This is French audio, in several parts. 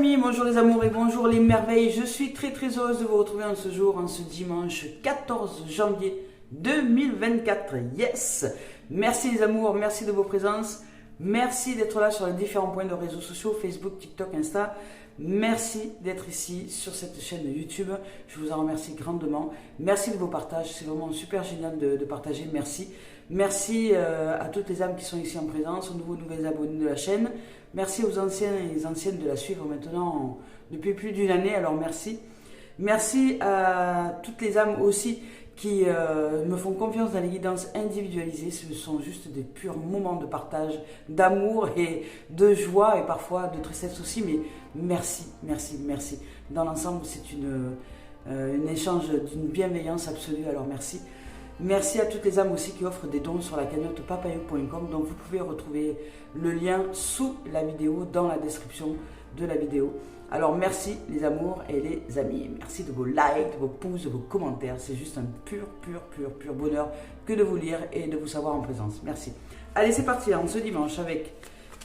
amis, bonjour les amours et bonjour les merveilles. Je suis très heureuse de vous retrouver en ce jour, en ce dimanche 14 janvier 2024. Yes! Merci les amours, merci de vos présences. Merci d'être là sur les différents points de réseaux sociaux, Facebook, TikTok, Insta. Merci d'être ici sur cette chaîne YouTube. Je vous en remercie grandement. Merci de vos partages. C'est vraiment super génial de partager. Merci. Merci à toutes les âmes qui sont ici en présence, aux nouvelles abonnés de la chaîne. Merci aux anciens et les anciennes de la suivre maintenant depuis plus d'une année. Alors merci. Merci à toutes les âmes aussi qui me font confiance dans les guidances individualisées. Ce sont juste des purs moments de partage, d'amour et de joie et parfois de tristesse aussi. Mais merci, merci, merci. Dans l'ensemble, c'est un échange d'une bienveillance absolue. Alors merci. Merci à toutes les âmes aussi qui offrent des dons sur la cagnotte papayou.com, dont vous pouvez retrouver le lien sous la vidéo, dans la description de la vidéo. Alors merci les amours et les amis. Merci de vos likes, de vos pouces, de vos commentaires. C'est juste un pur bonheur que de vous lire et de vous savoir en présence. Merci. Allez, c'est parti hein, ce dimanche avec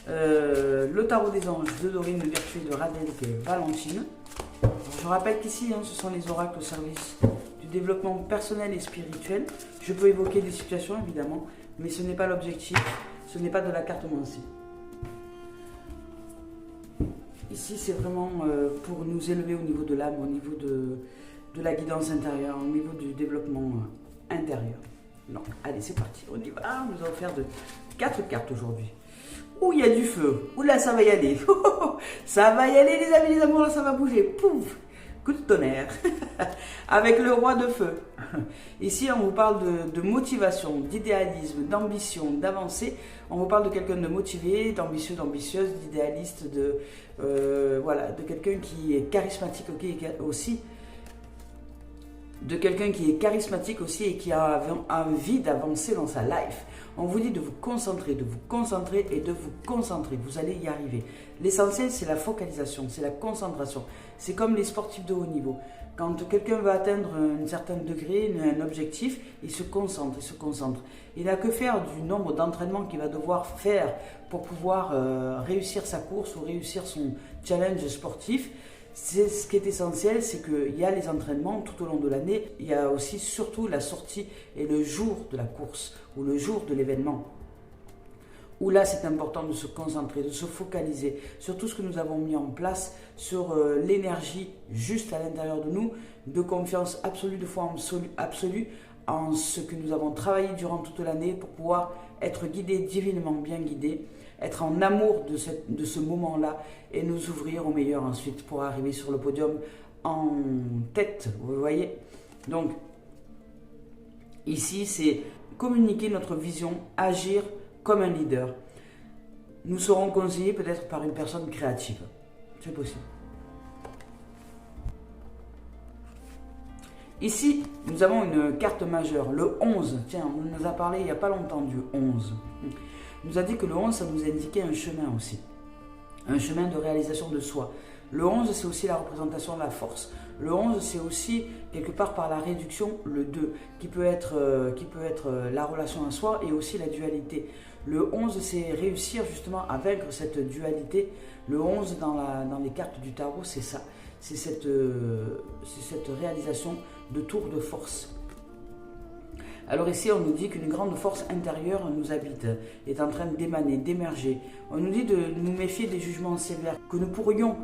le tarot des anges de Dorine Virtue de Radel et Valentine. Alors, je rappelle qu'ici, ce sont les oracles au service du développement personnel et spirituel. Je peux évoquer des situations évidemment, mais ce n'est pas l'objectif. Ce n'est pas de la carte mentale. Ici, c'est vraiment pour nous élever au niveau de l'âme, au niveau de la guidance intérieure, au niveau du développement intérieur. Donc, allez, c'est parti. On y va. Nous allons faire 4 cartes aujourd'hui. Ouh, il y a du feu. Ouh là, ça va y aller. Ça va y aller, les amis, les amours, là, ça va bouger. Pouf! Coup de tonnerre. Avec le roi de feu. Ici, on vous parle de motivation, d'idéalisme, d'ambition, d'avancée. On vous parle de quelqu'un de motivé, d'ambitieux, d'ambitieuse, d'idéaliste, voilà, de quelqu'un qui est charismatique aussi. De quelqu'un qui est charismatique aussi et qui a envie d'avancer dans sa life. On vous dit de vous concentrer et de vous concentrer. Vous allez y arriver. L'essentiel, c'est la focalisation, c'est la concentration. C'est comme les sportifs de haut niveau. Quand quelqu'un va atteindre un certain degré, un objectif, il se concentre, il se concentre. Il n'a que faire du nombre d'entraînements qu'il va devoir faire pour pouvoir réussir sa course ou réussir son challenge sportif. C'est ce qui est essentiel, c'est qu'il y a les entraînements tout au long de l'année. Il y a aussi surtout la sortie et le jour de la course ou le jour de l'événement. Où là, c'est important de se concentrer, de se focaliser sur tout ce que nous avons mis en place, sur l'énergie juste à l'intérieur de nous, de confiance absolue, de foi absolue en ce que nous avons travaillé durant toute l'année pour pouvoir être guidés, divinement bien guidés, être en amour de ce moment-là et nous ouvrir au meilleur ensuite pour arriver sur le podium en tête, vous voyez. Donc, ici, c'est communiquer notre vision, agir comme un leader. Nous serons conseillés peut-être par une personne créative. C'est possible. Ici, nous avons une carte majeure, le 11. Tiens, on nous a parlé il n'y a pas longtemps du 11. On nous a dit que le 11, ça nous indiquait un chemin aussi. Un chemin de réalisation de soi. Le 11, c'est aussi la représentation de la force. Le 11, c'est aussi, quelque part par la réduction, le 2, qui peut être la relation à soi et aussi la dualité. Le 11, c'est réussir justement à vaincre cette dualité. Le 11, dans les cartes du tarot, c'est ça. C'est cette réalisation de tour de force. Alors ici, on nous dit qu'une grande force intérieure nous habite, est en train d'émaner, d'émerger. On nous dit de nous méfier des jugements sévères que nous pourrions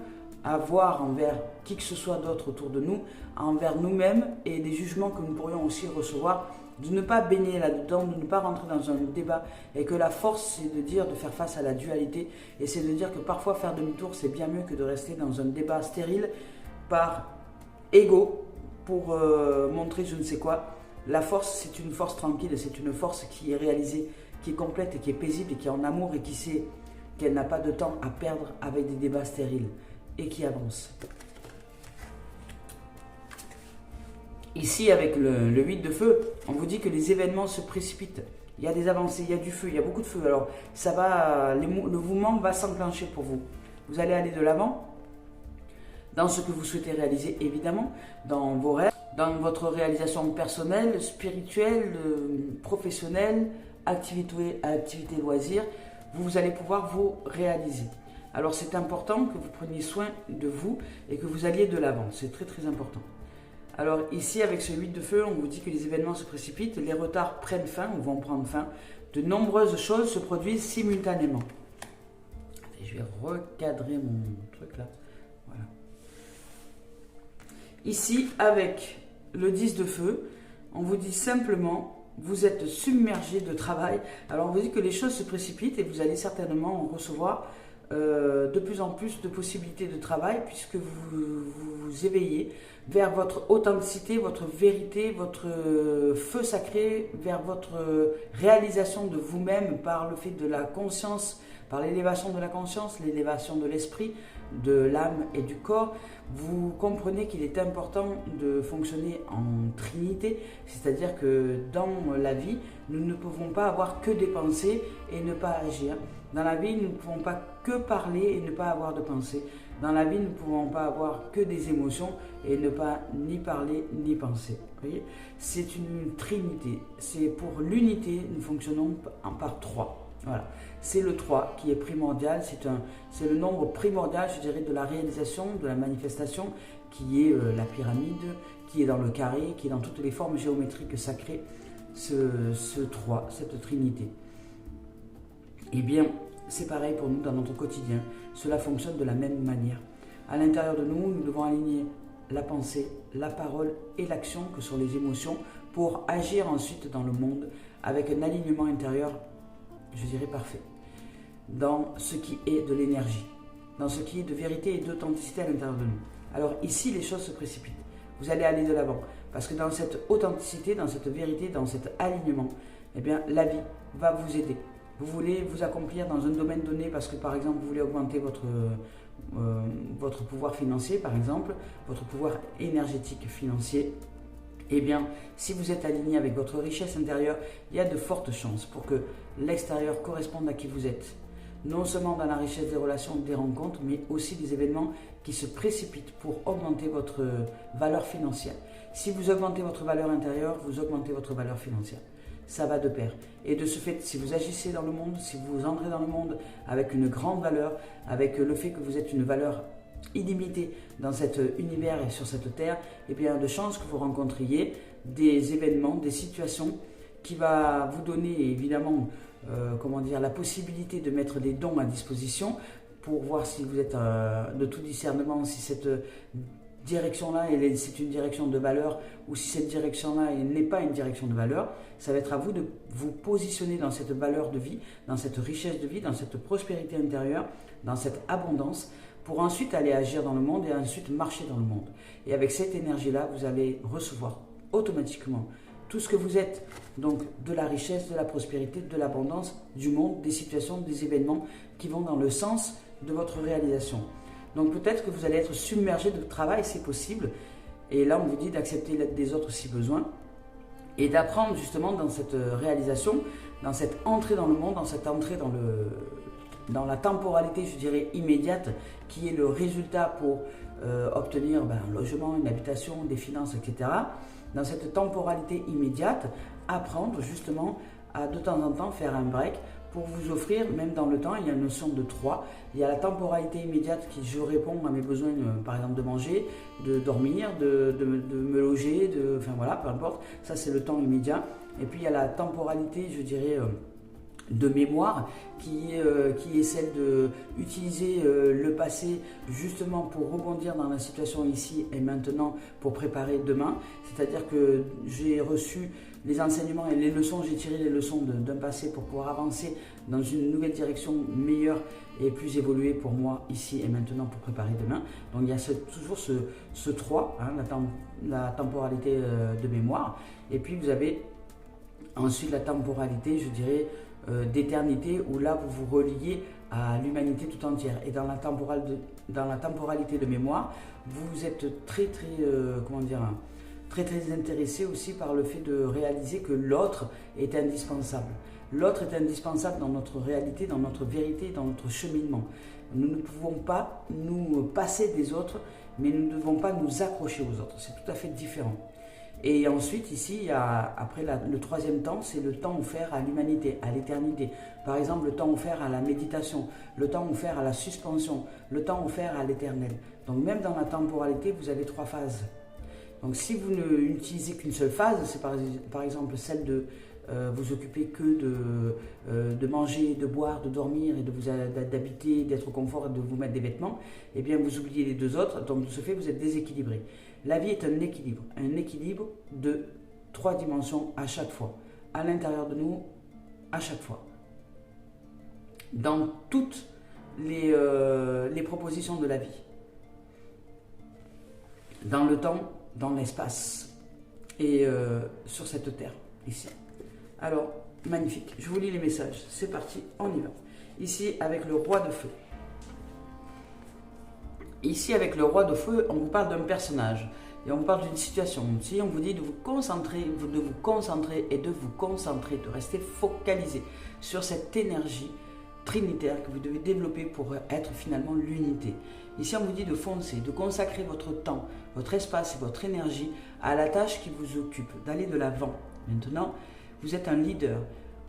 avoir envers qui que ce soit d'autre autour de nous, envers nous-mêmes et des jugements que nous pourrions aussi recevoir, de ne pas baigner là-dedans, de ne pas rentrer dans un débat et que la force, c'est de faire face à la dualité et c'est de dire que parfois faire demi-tour, c'est bien mieux que de rester dans un débat stérile par ego pour montrer je ne sais quoi. La force, c'est une force tranquille, c'est une force qui est réalisée, qui est complète et qui est paisible et qui est en amour et qui sait qu'elle n'a pas de temps à perdre avec des débats stériles et qui avance. Ici, avec le 8 de feu, on vous dit que les événements se précipitent. Il y a des avancées, il y a du feu, il y a beaucoup de feu. Alors, ça va, le mouvement va s'enclencher pour vous. Vous allez aller de l'avant dans ce que vous souhaitez réaliser, évidemment, dans vos rêves, dans votre réalisation personnelle, spirituelle, professionnelle, activité loisir. Vous allez pouvoir vous réaliser. Alors c'est important que vous preniez soin de vous et que vous alliez de l'avant, c'est très très important. Alors ici avec ce 8 de feu, on vous dit que les événements se précipitent, les retards prennent fin ou vont prendre fin, de nombreuses choses se produisent simultanément. Je vais recadrer mon truc là, voilà. Ici avec le 10 de feu, on vous dit simplement... Vous êtes submergé de travail. Alors on vous dit que les choses se précipitent et vous allez certainement recevoir de plus en plus de possibilités de travail puisque vous vous éveillez vers votre authenticité, votre vérité, votre feu sacré, vers votre réalisation de vous-même par le fait de la conscience, par l'élévation de la conscience, l'élévation de l'esprit, de l'âme et du corps. Vous comprenez qu'il est important de fonctionner en trinité, c'est-à-dire que dans la vie, nous ne pouvons pas avoir que des pensées et ne pas agir. Dans la vie, nous ne pouvons pas que parler et ne pas avoir de pensée. Dans la vie, nous ne pouvons pas avoir que des émotions et ne pas ni parler ni penser. Vous voyez, c'est une trinité. C'est pour l'unité, nous fonctionnons par 3. Voilà, c'est le 3 qui est primordial, c'est le nombre primordial, je dirais, de la réalisation, de la manifestation, qui est la pyramide, qui est dans le carré, qui est dans toutes les formes géométriques sacrées, ce 3, cette trinité. Eh bien, c'est pareil pour nous dans notre quotidien, cela fonctionne de la même manière. À l'intérieur de nous, nous devons aligner la pensée, la parole et l'action, que sont les émotions, pour agir ensuite dans le monde avec un alignement intérieur, je dirais parfait, dans ce qui est de l'énergie, dans ce qui est de vérité et d'authenticité à l'intérieur de nous. Alors ici, les choses se précipitent. Vous allez aller de l'avant, parce que dans cette authenticité, dans cette vérité, dans cet alignement, eh bien, la vie va vous aider. Vous voulez vous accomplir dans un domaine donné, parce que par exemple, vous voulez augmenter votre pouvoir financier, par exemple, votre pouvoir énergétique financier. Eh bien, si vous êtes aligné avec votre richesse intérieure, il y a de fortes chances pour que l'extérieur corresponde à qui vous êtes. Non seulement dans la richesse des relations, des rencontres, mais aussi des événements qui se précipitent pour augmenter votre valeur financière. Si vous augmentez votre valeur intérieure, vous augmentez votre valeur financière. Ça va de pair. Et de ce fait, si vous agissez dans le monde, si vous entrez dans le monde avec une grande valeur, avec le fait que vous êtes une valeur illimité dans cet univers et sur cette terre, et bien de chances que vous rencontriez des événements, des situations qui va vous donner évidemment la possibilité de mettre des dons à disposition pour voir si vous êtes de tout discernement, si cette direction-là c'est une direction de valeur ou si cette direction-là n'est pas une direction de valeur. Ça va être à vous de vous positionner dans cette valeur de vie, dans cette richesse de vie, dans cette prospérité intérieure, dans cette abondance, pour ensuite aller agir dans le monde et ensuite marcher dans le monde. Et avec cette énergie-là, vous allez recevoir automatiquement tout ce que vous êtes, donc de la richesse, de la prospérité, de l'abondance, du monde, des situations, des événements qui vont dans le sens de votre réalisation. Donc peut-être que vous allez être submergé de travail, c'est possible. Et là, on vous dit d'accepter l'aide des autres si besoin et d'apprendre justement dans cette réalisation, dans cette entrée dans le monde, dans cette entrée dans la temporalité, je dirais, immédiate, qui est le résultat pour obtenir un logement, une habitation, des finances, etc. Dans cette temporalité immédiate, apprendre justement à de temps en temps faire un break pour vous offrir, même dans le temps, il y a une notion de 3. Il y a la temporalité immédiate qui, je réponds à mes besoins, par exemple de manger, de dormir, de me loger, enfin voilà, peu importe. Ça, c'est le temps immédiat. Et puis, il y a la temporalité, je dirais, de mémoire qui est celle d'utiliser le passé justement pour rebondir dans la situation ici et maintenant pour préparer demain. C'est-à-dire que j'ai reçu les enseignements et les leçons, j'ai tiré les leçons d'un passé pour pouvoir avancer dans une nouvelle direction meilleure et plus évoluée pour moi ici et maintenant pour préparer demain. Donc il y a toujours ce 3, hein, la temporalité de mémoire. Et puis vous avez ensuite la temporalité, je dirais, d'éternité, où là vous vous reliez à l'humanité tout entière. Et dans la temporalité de mémoire, vous êtes très intéressé aussi par le fait de réaliser que l'autre est indispensable. L'autre est indispensable dans notre réalité, dans notre vérité, dans notre cheminement. Nous ne pouvons pas nous passer des autres, mais nous ne devons pas nous accrocher aux autres. C'est tout à fait différent. Et ensuite, ici, il y a, après le troisième temps, c'est le temps offert à l'humanité, à l'éternité. Par exemple, le temps offert à la méditation, le temps offert à la suspension, le temps offert à l'éternel. Donc même dans la temporalité, vous avez 3 phases. Donc si vous n'utilisez qu'une seule phase, c'est par exemple celle de vous occuper que de manger, de boire, de dormir et d'habiter, d'être au confort et de vous mettre des vêtements, eh bien vous oubliez les 2 autres, donc de ce fait vous êtes déséquilibré. La vie est un équilibre de 3 dimensions à chaque fois, à l'intérieur de nous, à chaque fois. Dans toutes les propositions de la vie. Dans le temps, dans l'espace et sur cette terre, ici. Alors, magnifique. Je vous lis les messages. C'est parti, on y va. Ici, avec le roi de feu. Ici, avec le roi de feu, on vous parle d'un personnage et on vous parle d'une situation. Si on vous dit de vous concentrer et de vous concentrer, de rester focalisé sur cette énergie trinitaire que vous devez développer pour être finalement l'unité. Ici, on vous dit de foncer, de consacrer votre temps, votre espace et votre énergie à la tâche qui vous occupe, d'aller de l'avant. Maintenant, vous êtes un leader.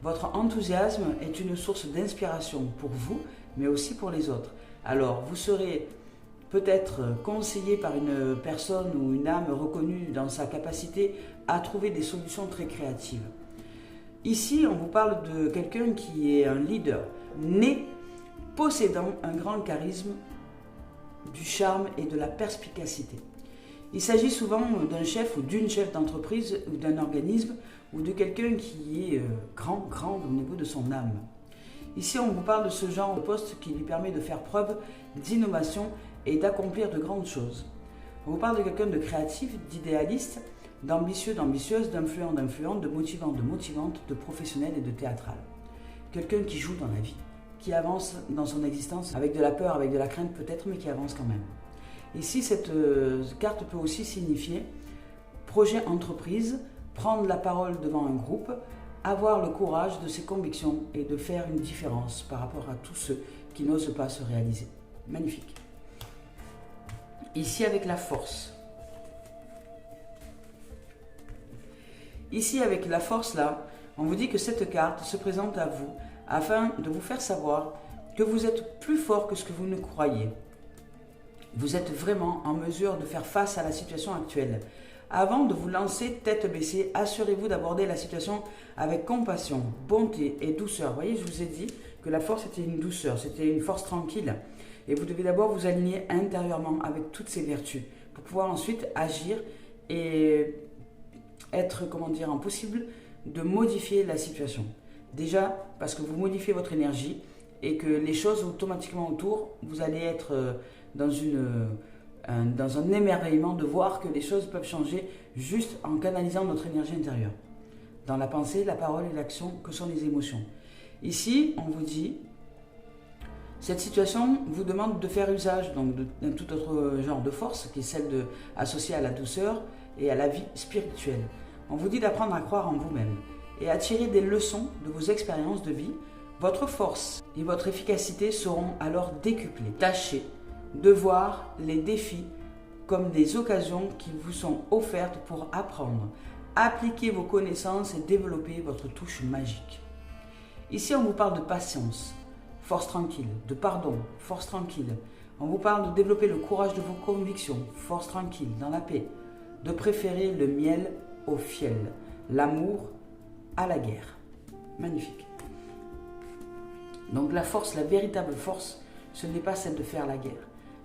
Votre enthousiasme est une source d'inspiration pour vous, mais aussi pour les autres. Alors, vous serez peut-être conseillé par une personne ou une âme reconnue dans sa capacité à trouver des solutions très créatives. Ici, on vous parle de quelqu'un qui est un leader, né, possédant un grand charisme, du charme et de la perspicacité. Il s'agit souvent d'un chef ou d'une chef d'entreprise ou d'un organisme ou de quelqu'un qui est grand au niveau de son âme. Ici, on vous parle de ce genre de poste qui lui permet de faire preuve d'innovation et d'accomplir de grandes choses. On vous parle de quelqu'un de créatif, d'idéaliste, d'ambitieux, d'ambitieuse, d'influent, d'influente, de motivant, de motivante, de professionnel et de théâtral. Quelqu'un qui joue dans la vie, qui avance dans son existence avec de la peur, avec de la crainte peut-être, mais qui avance quand même. Ici, cette carte peut aussi signifier projet entreprise, prendre la parole devant un groupe, avoir le courage de ses convictions et de faire une différence par rapport à tous ceux qui n'osent pas se réaliser. Magnifique. Ici, avec la force. Ici, avec la force, là, on vous dit que cette carte se présente à vous afin de vous faire savoir que vous êtes plus fort que ce que vous ne croyez. Vous êtes vraiment en mesure de faire face à la situation actuelle. Avant de vous lancer tête baissée, assurez-vous d'aborder la situation avec compassion, bonté et douceur. Vous voyez, je vous ai dit que la force était une douceur, c'était une force tranquille. Et vous devez d'abord vous aligner intérieurement avec toutes ces vertus pour pouvoir ensuite agir et être, impossible de modifier la situation. Déjà, parce que vous modifiez votre énergie et que les choses automatiquement autour, vous allez être dans un émerveillement de voir que les choses peuvent changer juste en canalisant notre énergie intérieure. Dans la pensée, la parole et l'action, que sont les émotions. Ici, on vous dit, cette situation vous demande de faire usage d'un tout autre genre de force, qui est celle associée à la douceur et à la vie spirituelle. On vous dit d'apprendre à croire en vous-même et à tirer des leçons de vos expériences de vie. Votre force et votre efficacité seront alors décuplées. Tâchez de voir les défis comme des occasions qui vous sont offertes pour apprendre. Appliquez vos connaissances et développez votre touche magique. Ici, on vous parle de patience, force tranquille, de pardon, force tranquille. On vous parle de développer le courage de vos convictions, force tranquille, dans la paix. De préférer le miel au fiel, l'amour à la guerre. Magnifique. Donc la force, la véritable force, ce n'est pas celle de faire la guerre.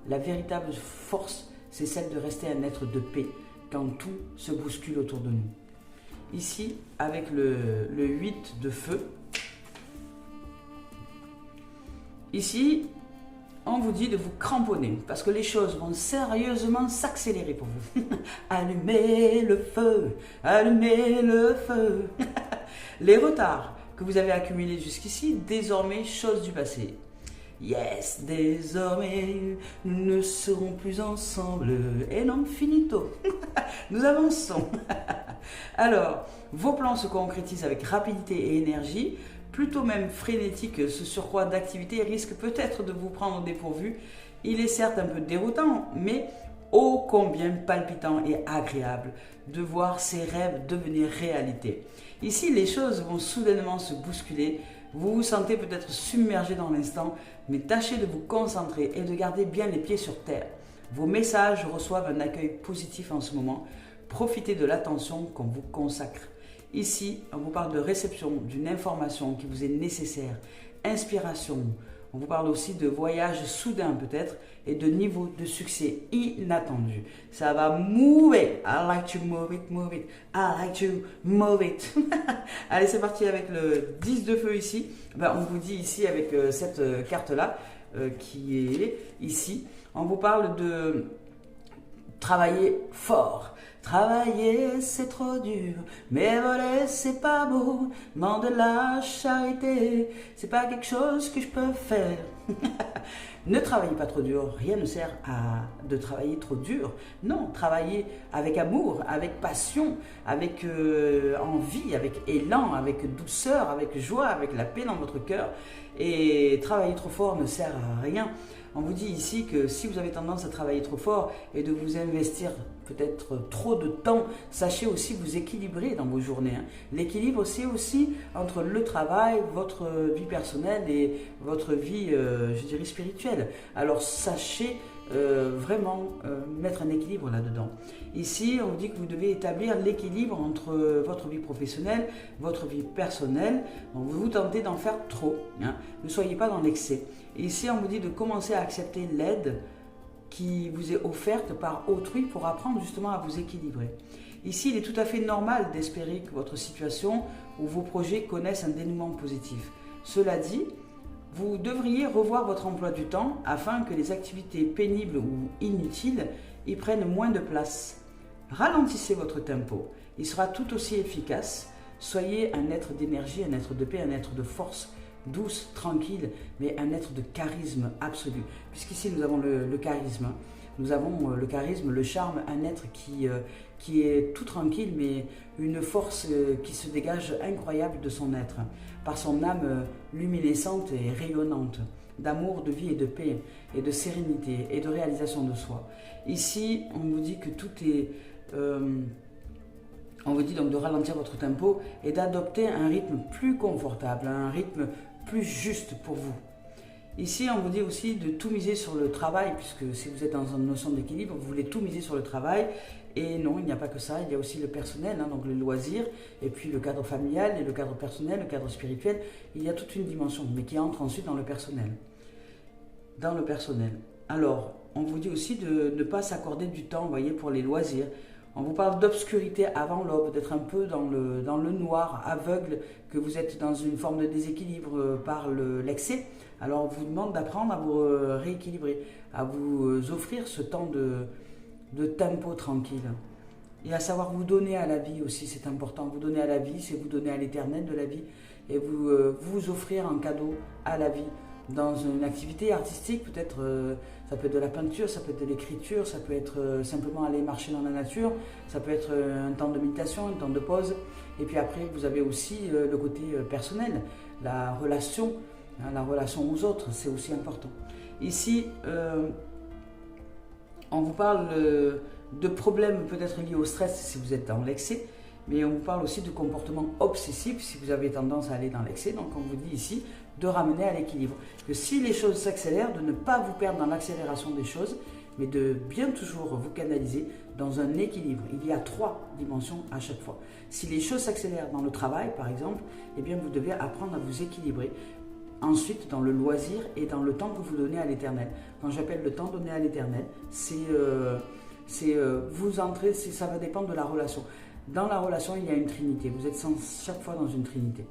La véritable force, c'est celle de rester un être de paix quand tout se bouscule autour de nous. Ici, avec le 8 de feu, ici, on vous dit de vous cramponner parce que les choses vont sérieusement s'accélérer pour vous. Allumez le feu, allumez le feu. Les retards que vous avez accumulés jusqu'ici, désormais, chose du passé. Yes, désormais, nous ne serons plus ensemble. Et non, finito. Nous avançons. Alors, vos plans se concrétisent avec rapidité et énergie. Plutôt même frénétique, ce surcroît d'activité risque peut-être de vous prendre au dépourvu. Il est certes un peu déroutant, mais ô combien palpitant et agréable de voir ses rêves devenir réalité. Ici, les choses vont soudainement se bousculer. Vous vous sentez peut-être submergé dans l'instant, mais tâchez de vous concentrer et de garder bien les pieds sur terre. Vos messages reçoivent un accueil positif en ce moment. Profitez de l'attention qu'on vous consacre. Ici, on vous parle de réception d'une information qui vous est nécessaire, inspiration. On vous parle aussi de voyage soudain peut-être et de niveau de succès inattendu. Ça va move it. I like to move it, move it. I like to move it. Allez, c'est parti avec le 10 de feu ici. Ben, on vous dit ici avec cette carte-là qui est ici. On vous parle de travailler fort. Travailler c'est trop dur, mais voler c'est pas beau, demander de la charité, c'est pas quelque chose que je peux faire. Ne travaillez pas trop dur, rien ne sert de travailler trop dur. Non, travaillez avec amour, avec passion, avec envie, avec élan, avec douceur, avec joie, avec la paix dans votre cœur. Et travailler trop fort ne sert à rien. On vous dit ici que si vous avez tendance à travailler trop fort et de vous investir peut-être trop de temps, sachez aussi vous équilibrer dans vos journées. L'équilibre, c'est aussi entre le travail, votre vie personnelle et votre vie, je dirais, spirituelle. Alors sachez vraiment mettre un équilibre là-dedans. Ici, on vous dit que vous devez établir l'équilibre entre votre vie professionnelle, votre vie personnelle. Donc, vous tentez d'en faire trop. Ne soyez pas dans l'excès. Ici, on vous dit de commencer à accepter l'aide qui vous est offerte par autrui pour apprendre justement à vous équilibrer. Ici, il est tout à fait normal d'espérer que votre situation ou vos projets connaissent un dénouement positif. Cela dit, vous devriez revoir votre emploi du temps afin que les activités pénibles ou inutiles y prennent moins de place. Ralentissez votre tempo, il sera tout aussi efficace. Soyez un être d'énergie, un être de paix, un être de force, douce, tranquille, mais un être de charisme absolu. Puisqu'ici nous avons le charisme. Nous avons le charisme, le charme, un être qui est tout tranquille, mais une force qui se dégage incroyable de son être, par son âme luminescente et rayonnante, d'amour, de vie et de paix, et de sérénité, et de réalisation de soi. Ici, on vous dit que tout est... on vous dit donc de ralentir votre tempo et d'adopter un rythme plus confortable, un rythme plus juste pour vous. Ici, on vous dit aussi de tout miser sur le travail, puisque si vous êtes dans une notion d'équilibre, vous voulez tout miser sur le travail. Et non, il n'y a pas que ça, il y a aussi le personnel, donc le loisir, et puis le cadre familial, et le cadre personnel, le cadre spirituel. Il y a toute une dimension, mais qui entre ensuite dans le personnel. Dans le personnel. Alors, on vous dit aussi de ne pas s'accorder du temps, vous voyez, pour les loisirs. On vous parle d'obscurité avant l'aube, d'être un peu dans le noir, aveugle, que vous êtes dans une forme de déséquilibre par l'excès. Alors on vous demande d'apprendre à vous rééquilibrer, à vous offrir ce temps de tempo tranquille. Et à savoir vous donner à la vie aussi, c'est important. Vous donner à la vie, c'est vous donner à l'éternel de la vie. Et vous offrir un cadeau à la vie. Dans une activité artistique, peut-être, ça peut être de la peinture, ça peut être de l'écriture, ça peut être simplement aller marcher dans la nature, ça peut être un temps de méditation, un temps de pause. Et puis après, vous avez aussi le côté personnel, la relation aux autres, c'est aussi important. Ici, on vous parle de problèmes peut-être liés au stress si vous êtes dans l'excès, mais on vous parle aussi de comportements obsessifs si vous avez tendance à aller dans l'excès. Donc on vous dit ici de ramener à l'équilibre. Que si les choses s'accélèrent, de ne pas vous perdre dans l'accélération des choses, mais de bien toujours vous canaliser dans un équilibre. Il y a 3 dimensions à chaque fois. Si les choses s'accélèrent dans le travail, par exemple, eh bien vous devez apprendre à vous équilibrer. Ensuite, dans le loisir et dans le temps que vous donnez à l'éternel. Quand j'appelle le temps donné à l'éternel, vous entrez, ça va dépendre de la relation. Dans la relation, il y a une trinité. Vous êtes chaque fois dans une trinité.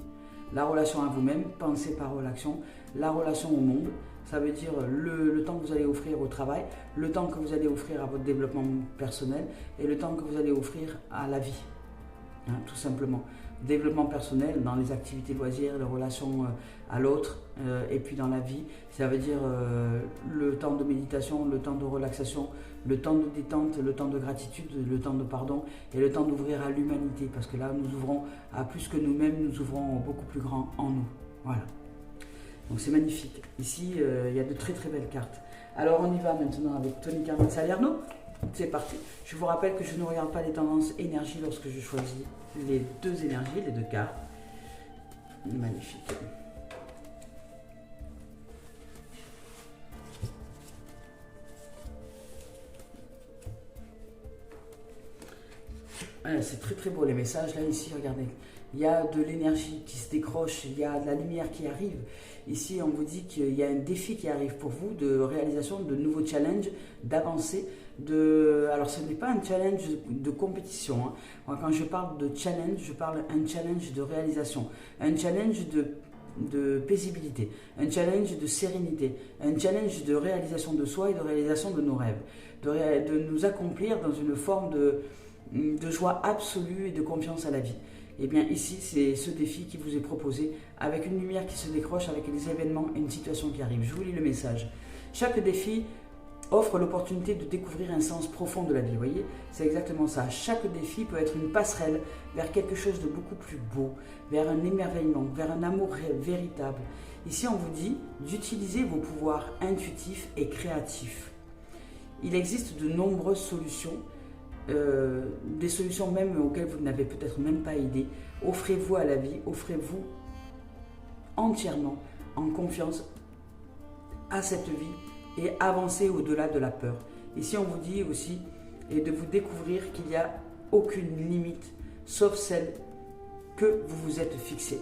La relation à vous-même, pensée, parole, action. La relation au monde, ça veut dire le temps que vous allez offrir au travail, le temps que vous allez offrir à votre développement personnel et le temps que vous allez offrir à la vie, tout simplement. Développement personnel dans les activités loisirs, les relations à l'autre et puis dans la vie, ça veut dire le temps de méditation, le temps de relaxation, le temps de détente, le temps de gratitude, le temps de pardon et le temps d'ouvrir à l'humanité parce que là nous ouvrons à plus que nous-mêmes, nous ouvrons beaucoup plus grand en nous. Voilà. Donc c'est magnifique. Ici il y a de très très belles cartes. Alors on y va maintenant avec Tony Carmen Salerno. C'est parti. Je vous rappelle que je ne regarde pas les tendances énergie lorsque je choisis les deux énergies, les deux cartes. Magnifique. C'est très très beau les messages. Là ici, regardez. Il y a de l'énergie qui se décroche, il y a de la lumière qui arrive. Ici, on vous dit qu'il y a un défi qui arrive pour vous de réalisation de nouveaux challenges, d'avancée. Alors, ce n'est pas un challenge de compétition. Hein. Moi, quand je parle de challenge, je parle d'un challenge de réalisation, un challenge de paisibilité, un challenge de sérénité, un challenge de réalisation de soi et de réalisation de nos rêves, de nous accomplir dans une forme de joie absolue et de confiance à la vie. Et bien ici, c'est ce défi qui vous est proposé avec une lumière qui se décroche, avec des événements et une situation qui arrive. Je vous lis le message. Chaque défi offre l'opportunité de découvrir un sens profond de la vie. Vous voyez, c'est exactement ça. Chaque défi peut être une passerelle vers quelque chose de beaucoup plus beau, vers un émerveillement, vers un amour véritable. Ici, on vous dit d'utiliser vos pouvoirs intuitifs et créatifs. Il existe de nombreuses solutions. Des solutions même auxquelles vous n'avez peut-être même pas idée. Offrez-vous à la vie, offrez-vous entièrement en confiance à cette vie et avancez au-delà de la peur. Ici on vous dit aussi et de vous découvrir qu'il n'y a aucune limite sauf celle que vous vous êtes fixée.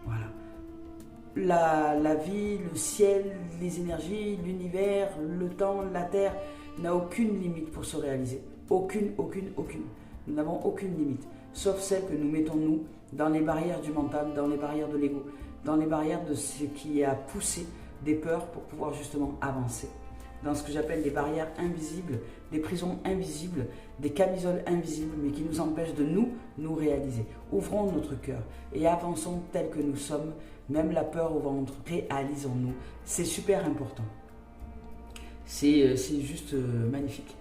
Voilà. La vie, le ciel, les énergies, l'univers, le temps, la terre n'a aucune limite pour se réaliser. Aucune. Nous n'avons aucune limite, sauf celle que nous mettons nous dans les barrières du mental, dans les barrières de l'ego, dans les barrières de ce qui a poussé des peurs pour pouvoir justement avancer. Dans ce que j'appelle les barrières invisibles, des prisons invisibles, des camisoles invisibles, mais qui nous empêchent de nous réaliser. Ouvrons notre cœur et avançons tels que nous sommes, même la peur au ventre, réalisons-nous. C'est super important. C'est juste magnifique.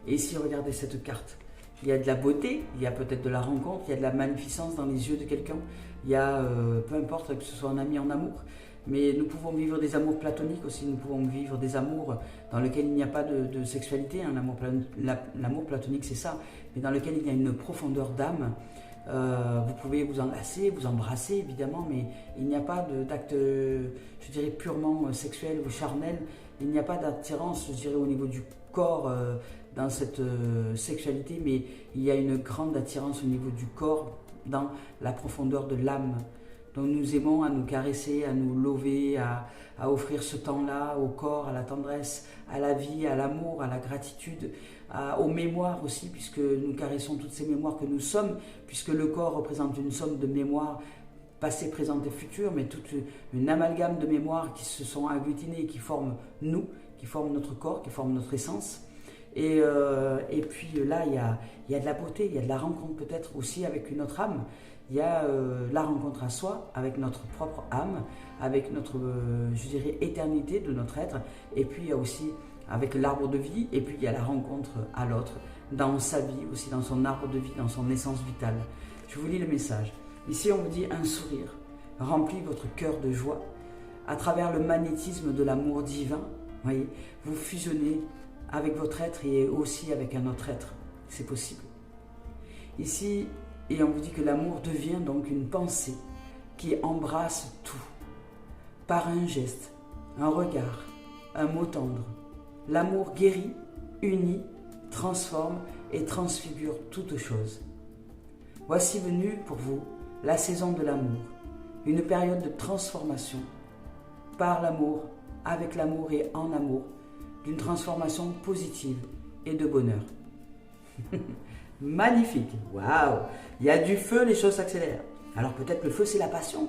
Et ici, regardez cette carte. Il y a de la beauté, il y a peut-être de la rencontre, il y a de la magnificence dans les yeux de quelqu'un. Il y a, peu importe que ce soit un ami en amour, mais nous pouvons vivre des amours platoniques aussi. Nous pouvons vivre des amours dans lesquels il n'y a pas de sexualité. Hein. L'amour platonique, c'est ça, mais dans lequel il y a une profondeur d'âme. Vous pouvez vous enlacer, vous embrasser évidemment, mais il n'y a pas d'acte, je dirais, purement sexuel ou charnel. Il n'y a pas d'attirance, je dirais, au niveau du corps dans cette sexualité, mais il y a une grande attirance au niveau du corps, dans la profondeur de l'âme. Donc nous aimons à nous caresser, à nous lever, à offrir ce temps-là au corps, à la tendresse, à la vie, à l'amour, à la gratitude, aux mémoires aussi, puisque nous caressons toutes ces mémoires que nous sommes, puisque le corps représente une somme de mémoires passées, présentes et futures, mais toute une amalgame de mémoires qui se sont agglutinées et qui forment nous, qui forment notre corps, qui forment notre essence. Et puis là, il y a de la beauté, il y a de la rencontre peut-être aussi avec une autre âme. Il y a la rencontre à soi, avec notre propre âme, avec notre, je dirais, éternité de notre être. Et puis il y a aussi avec l'arbre de vie, et puis il y a la rencontre à l'autre, dans sa vie aussi, dans son arbre de vie, dans son essence vitale. Je vous lis le message. Ici, on vous dit un sourire remplit votre cœur de joie. À travers le magnétisme de l'amour divin, voyez, vous fusionnez avec votre être et aussi avec un autre être. C'est possible. Ici, et on vous dit que l'amour devient donc une pensée qui embrasse tout. Par un geste, un regard, un mot tendre. L'amour guérit, unit, transforme et transfigure toute chose. Voici venue pour vous la saison de l'amour, une période de transformation par l'amour, avec l'amour et en amour, d'une transformation positive et de bonheur. Magnifique, waouh! Il y a du feu, les choses s'accélèrent. Alors peut-être le feu, c'est la passion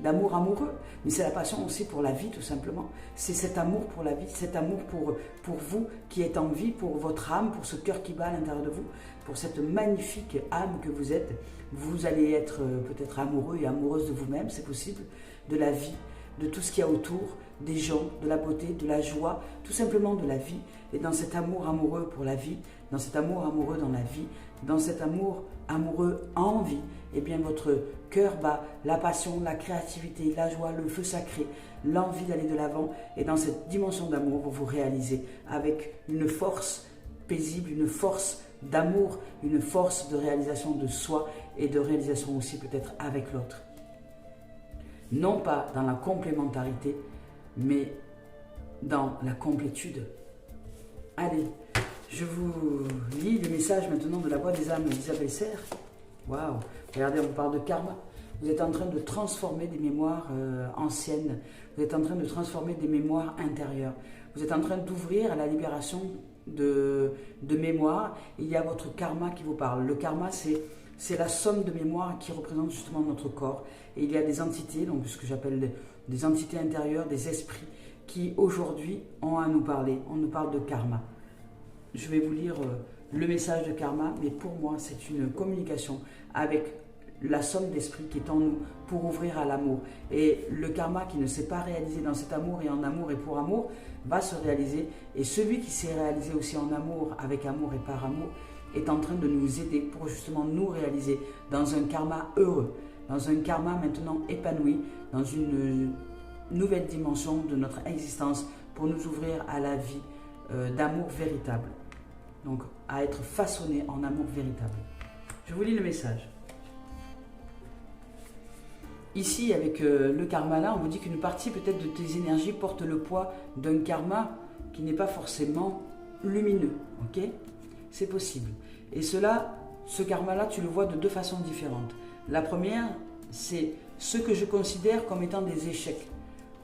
d'amour amoureux, mais c'est la passion aussi pour la vie tout simplement. C'est cet amour pour la vie, cet amour pour vous qui êtes en vie, pour votre âme, pour ce cœur qui bat à l'intérieur de vous, pour cette magnifique âme que vous êtes. Vous allez être peut-être amoureux et amoureuse de vous-même, c'est possible, de la vie, de tout ce qu'il y a autour, des gens, de la beauté, de la joie, tout simplement de la vie. Et dans cet amour amoureux pour la vie, dans cet amour amoureux dans la vie, dans cet amour amoureux en vie, eh bien votre cœur bat, la passion, la créativité, la joie, le feu sacré, l'envie d'aller de l'avant. Et dans cette dimension d'amour, vous vous réalisez avec une force paisible, une force d'amour, une force de réalisation de soi et de réalisation aussi peut-être avec l'autre. Non pas dans la complémentarité, mais dans la complétude. Allez, je vous lis les messages maintenant de la voix des âmes d'Isabelle Serre. Waouh, regardez, on parle de karma. Vous êtes en train de transformer des mémoires anciennes. Vous êtes en train de transformer des mémoires intérieures. Vous êtes en train d'ouvrir à la libération de mémoires. Il y a votre karma qui vous parle. Le karma, c'est la somme de mémoires qui représente justement notre corps. Et il y a des entités, donc ce que j'appelle des entités intérieures, des esprits, qui aujourd'hui ont à nous parler. On nous parle de karma. Je vais vous lire le message de karma, mais pour moi, c'est une communication avec la somme d'esprit qui est en nous pour ouvrir à l'amour. Et le karma qui ne s'est pas réalisé dans cet amour et en amour et pour amour va se réaliser. Et celui qui s'est réalisé aussi en amour, avec amour et par amour, est en train de nous aider pour justement nous réaliser dans un karma heureux, dans un karma maintenant épanoui, dans une nouvelle dimension de notre existence pour nous ouvrir à la vie d'amour véritable. Donc à être façonné en amour véritable. Je vous lis le message. Ici, avec le karma là, on vous dit qu'une partie peut-être de tes énergies porte le poids d'un karma qui n'est pas forcément lumineux. Ok ? C'est possible. Et ce karma là, tu le vois de deux façons différentes. La première, c'est ce que je considère comme étant des échecs.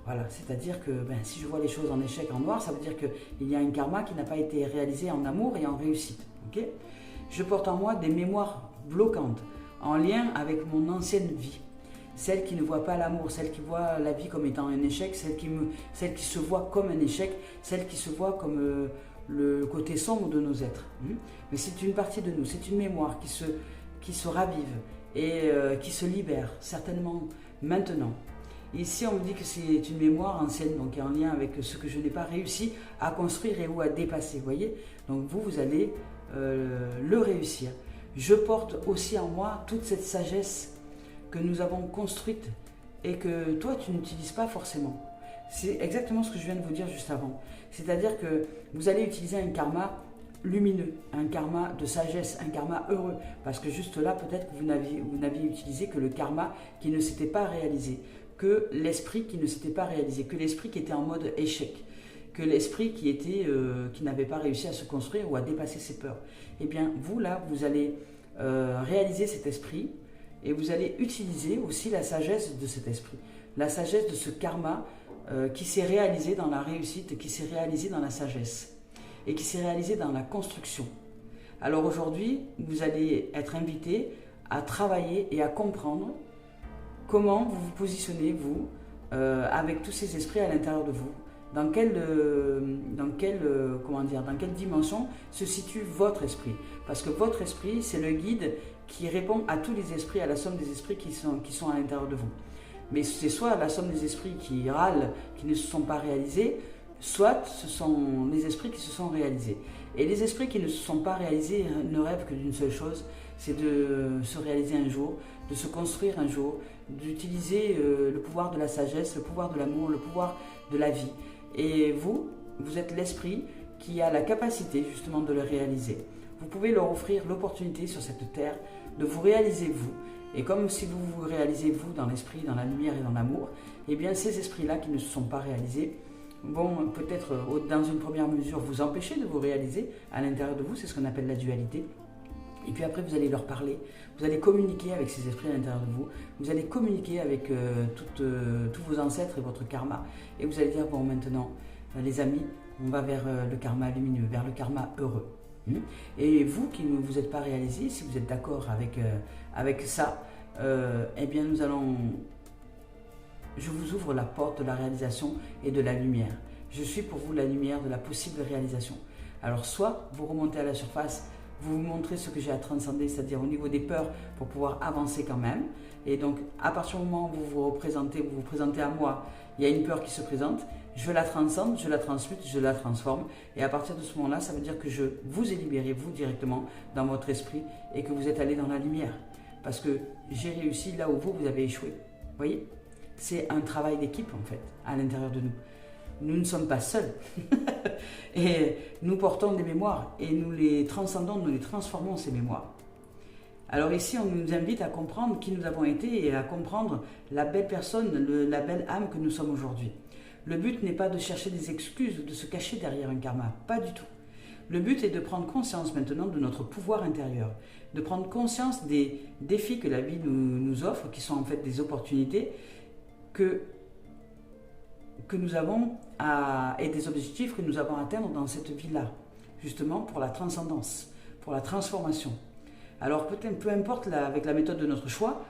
Voilà, c'est-à-dire que si je vois les choses en échec, en noir, ça veut dire qu'il y a un karma qui n'a pas été réalisé en amour et en réussite. Okay ? Je porte en moi des mémoires bloquantes, en lien avec mon ancienne vie. Celle qui ne voit pas l'amour, celle qui voit la vie comme étant un échec, celle qui se voit comme un échec, celle qui se voit comme le côté sombre de nos êtres. Mais c'est une partie de nous, c'est une mémoire qui se ravive et qui se libère, certainement maintenant. Ici, on me dit que c'est une mémoire ancienne, donc en lien avec ce que je n'ai pas réussi à construire et ou à dépasser, voyez. Donc vous allez le réussir. Je porte aussi en moi toute cette sagesse que nous avons construite et que toi, tu n'utilises pas forcément. C'est exactement ce que je viens de vous dire juste avant. C'est-à-dire que vous allez utiliser un karma lumineux, un karma de sagesse, un karma heureux, parce que juste là, peut-être que vous n'aviez utilisé que le karma qui ne s'était pas réalisé, que l'esprit qui ne s'était pas réalisé, que l'esprit qui était en mode échec, que l'esprit qui n'avait pas réussi à se construire ou à dépasser ses peurs. Eh bien, vous là, vous allez réaliser cet esprit et vous allez utiliser aussi la sagesse de cet esprit, la sagesse de ce karma qui s'est réalisé dans la réussite, qui s'est réalisé dans la sagesse et qui s'est réalisé dans la construction. Alors aujourd'hui, vous allez être invité à travailler et à comprendre comment vous vous positionnez, vous, avec tous ces esprits à l'intérieur de vous. Dans quelle dimension se situe votre esprit? Parce que votre esprit, c'est le guide qui répond à tous les esprits, à la somme des esprits qui sont à l'intérieur de vous. Mais c'est soit la somme des esprits qui râlent, qui ne se sont pas réalisés, soit ce sont les esprits qui se sont réalisés. Et les esprits qui ne se sont pas réalisés ne rêvent que d'une seule chose, c'est de se réaliser un jour, de se construire un jour, d'utiliser le pouvoir de la sagesse, le pouvoir de l'amour, le pouvoir de la vie. Et vous êtes l'esprit qui a la capacité justement de le réaliser. Vous pouvez leur offrir l'opportunité sur cette terre de vous réaliser vous. Et comme si vous vous réalisez vous dans l'esprit, dans la lumière et dans l'amour, eh bien ces esprits-là qui ne se sont pas réalisés vont peut-être dans une première mesure vous empêcher de vous réaliser à l'intérieur de vous, c'est ce qu'on appelle la dualité. Et puis après vous allez leur parler, vous allez communiquer avec ces esprits à l'intérieur de vous, vous allez communiquer avec tous vos ancêtres et votre karma. Et vous allez dire, bon maintenant les amis, on va vers le karma lumineux, vers le karma heureux. Et vous qui ne vous êtes pas réalisé, si vous êtes d'accord avec ça, eh bien je vous ouvre la porte de la réalisation et de la lumière. Je suis pour vous la lumière de la possible réalisation. Alors soit vous remontez à la surface, vous montrez ce que j'ai à transcender, c'est-à-dire au niveau des peurs pour pouvoir avancer quand même. Et donc à partir du moment où vous vous présentez à moi il y a une peur qui se présente, je la transcende, je la transmute, je la transforme. Et à partir de ce moment-là, ça veut dire que je vous ai libéré, vous directement, dans votre esprit et que vous êtes allé dans la lumière. Parce que j'ai réussi là où vous avez échoué. Vous voyez? C'est un travail d'équipe en fait, à l'intérieur de nous. Nous ne sommes pas seuls. Et nous portons des mémoires et nous les transcendons, nous les transformons ces mémoires. Alors ici, on nous invite à comprendre qui nous avons été et à comprendre la belle personne, la belle âme que nous sommes aujourd'hui. Le but n'est pas de chercher des excuses ou de se cacher derrière un karma, pas du tout. Le but est de prendre conscience maintenant de notre pouvoir intérieur, de prendre conscience des défis que la vie nous offre, qui sont en fait des opportunités que nous avons et des objectifs que nous avons à atteindre dans cette vie-là, justement pour la transcendance, pour la transformation. Alors peut-être, peu importe avec la méthode de notre choix,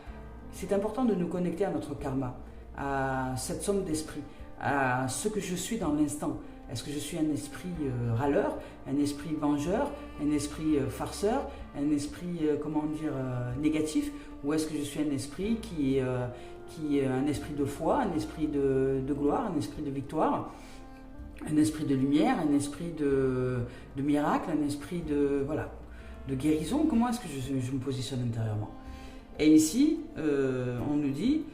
c'est important de nous connecter à notre karma, à cette somme d'esprit, à ce que je suis dans l'instant. Est-ce que je suis un esprit râleur, un esprit vengeur, un esprit farceur, un esprit, négatif, ou est-ce que je suis un esprit qui est un esprit de foi, un esprit de gloire, un esprit de victoire, un esprit de lumière, un esprit de miracle, un esprit de guérison? Comment est-ce que je me positionne intérieurement? Et ici, on nous dit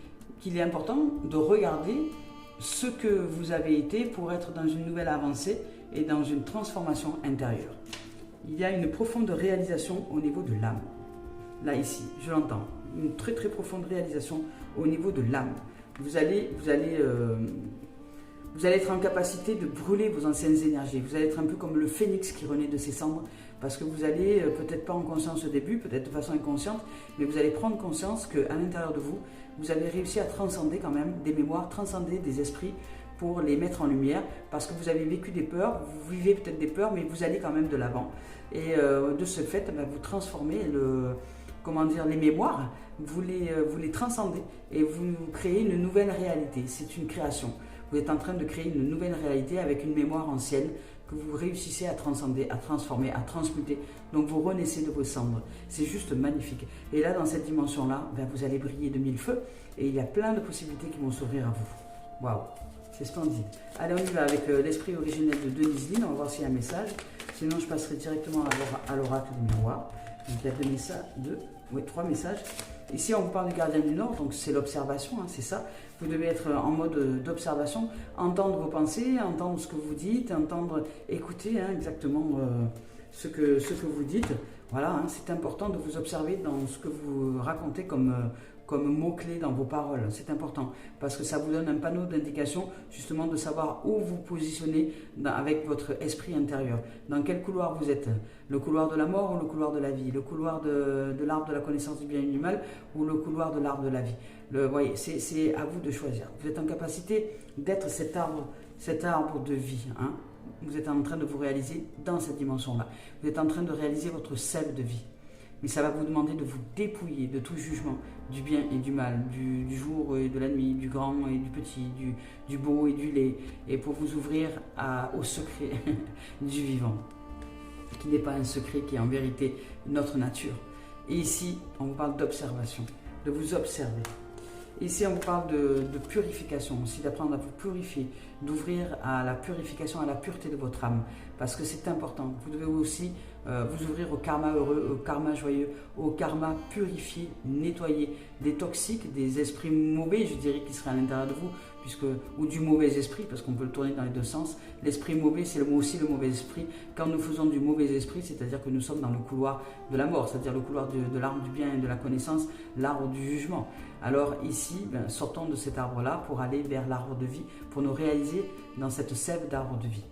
qu'il est important de regarder ce que vous avez été pour être dans une nouvelle avancée et dans une transformation intérieure. Il y a une profonde réalisation au niveau de l'âme. Là, ici, je l'entends. Une très très profonde réalisation au niveau de l'âme. Vous allez être en capacité de brûler vos anciennes énergies. Vous allez être un peu comme le phénix qui renaît de ses cendres, parce que vous allez, peut-être pas en conscience au début, peut-être de façon inconsciente, mais vous allez prendre conscience qu'à l'intérieur de vous, vous avez réussi à transcender quand même des mémoires, transcender des esprits pour les mettre en lumière, parce que vous avez vécu des peurs, vous vivez peut-être des peurs, mais vous allez quand même de l'avant. Et de ce fait, vous transformez les mémoires, vous les transcendez et vous créez une nouvelle réalité. C'est une création. Vous êtes en train de créer une nouvelle réalité avec une mémoire ancienne que vous réussissez à transcender, à transformer, à transmuter. Donc vous renaissez de vos cendres. C'est juste magnifique. Et là, dans cette dimension-là, vous allez briller de mille feux et il y a plein de possibilités qui vont s'ouvrir à vous. Waouh, c'est splendide. Allez, on y va avec l'esprit originel de Denise Lynn. On va voir s'il y a un message. Sinon, je passerai directement à l'oracle du miroir. Donc il y a 3 messages. Ici, on vous parle du gardien du Nord, donc c'est l'observation, c'est ça. Vous devez être en mode d'observation, entendre vos pensées, entendre ce que vous dites, écouter exactement ce que vous dites. Voilà, c'est important de vous observer dans ce que vous racontez comme mots-clés dans vos paroles. C'est important parce que ça vous donne un panneau d'indication justement de savoir où vous positionnez avec votre esprit intérieur. Dans quel couloir vous êtes? Le couloir de la mort ou le couloir de la vie? Le couloir de l'arbre de la connaissance du bien et du mal ou le couloir de l'arbre de la vie? Voyez, c'est à vous de choisir. Vous êtes en capacité d'être cet arbre de vie. Vous êtes en train de vous réaliser dans cette dimension-là. Vous êtes en train de réaliser votre sève de vie. Mais ça va vous demander de vous dépouiller de tout jugement, du bien et du mal, du jour et de la nuit, du grand et du petit, du beau et du laid, et pour vous ouvrir au secret du vivant, qui n'est pas un secret, qui est en vérité notre nature. Et ici, on vous parle d'observation, de vous observer. Ici, on vous parle de purification aussi, d'apprendre à vous purifier, d'ouvrir à la purification, à la pureté de votre âme, parce que c'est important. Vous devez aussi vous ouvrir au karma heureux, au karma joyeux, au karma purifié, nettoyé, des toxiques, des esprits mauvais, je dirais, qui seraient à l'intérieur de vous, ou du mauvais esprit, parce qu'on peut le tourner dans les deux sens. L'esprit mauvais, c'est aussi le mauvais esprit. Quand nous faisons du mauvais esprit, c'est-à-dire que nous sommes dans le couloir de la mort, c'est-à-dire le couloir de l'arbre du bien et de la connaissance, l'arbre du jugement. Alors ici, sortons de cet arbre-là pour aller vers l'arbre de vie, pour nous réaliser dans cette sève d'arbre de vie.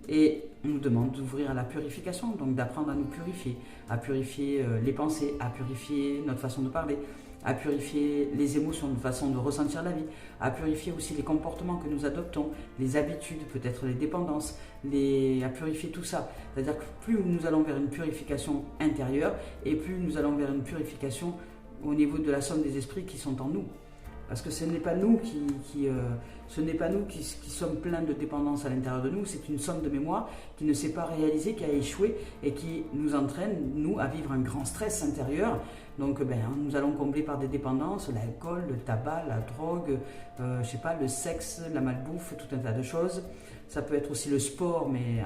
Et on nous demande d'ouvrir à la purification, donc d'apprendre à nous purifier, à purifier les pensées, à purifier notre façon de parler, à purifier les émotions, notre façon de ressentir la vie, à purifier aussi les comportements que nous adoptons, les habitudes, peut-être les dépendances, à purifier tout ça. C'est-à-dire que plus nous allons vers une purification intérieure et plus nous allons vers une purification au niveau de la somme des esprits qui sont en nous. Parce que ce n'est pas nous qui sommes pleins de dépendance à l'intérieur de nous, c'est une somme de mémoire qui ne s'est pas réalisée, qui a échoué et qui nous entraîne, nous, à vivre un grand stress intérieur. Donc nous allons combler par des dépendances, l'alcool, le tabac, la drogue, je sais pas, le sexe, la malbouffe, tout un tas de choses. Ça peut être aussi le sport, mais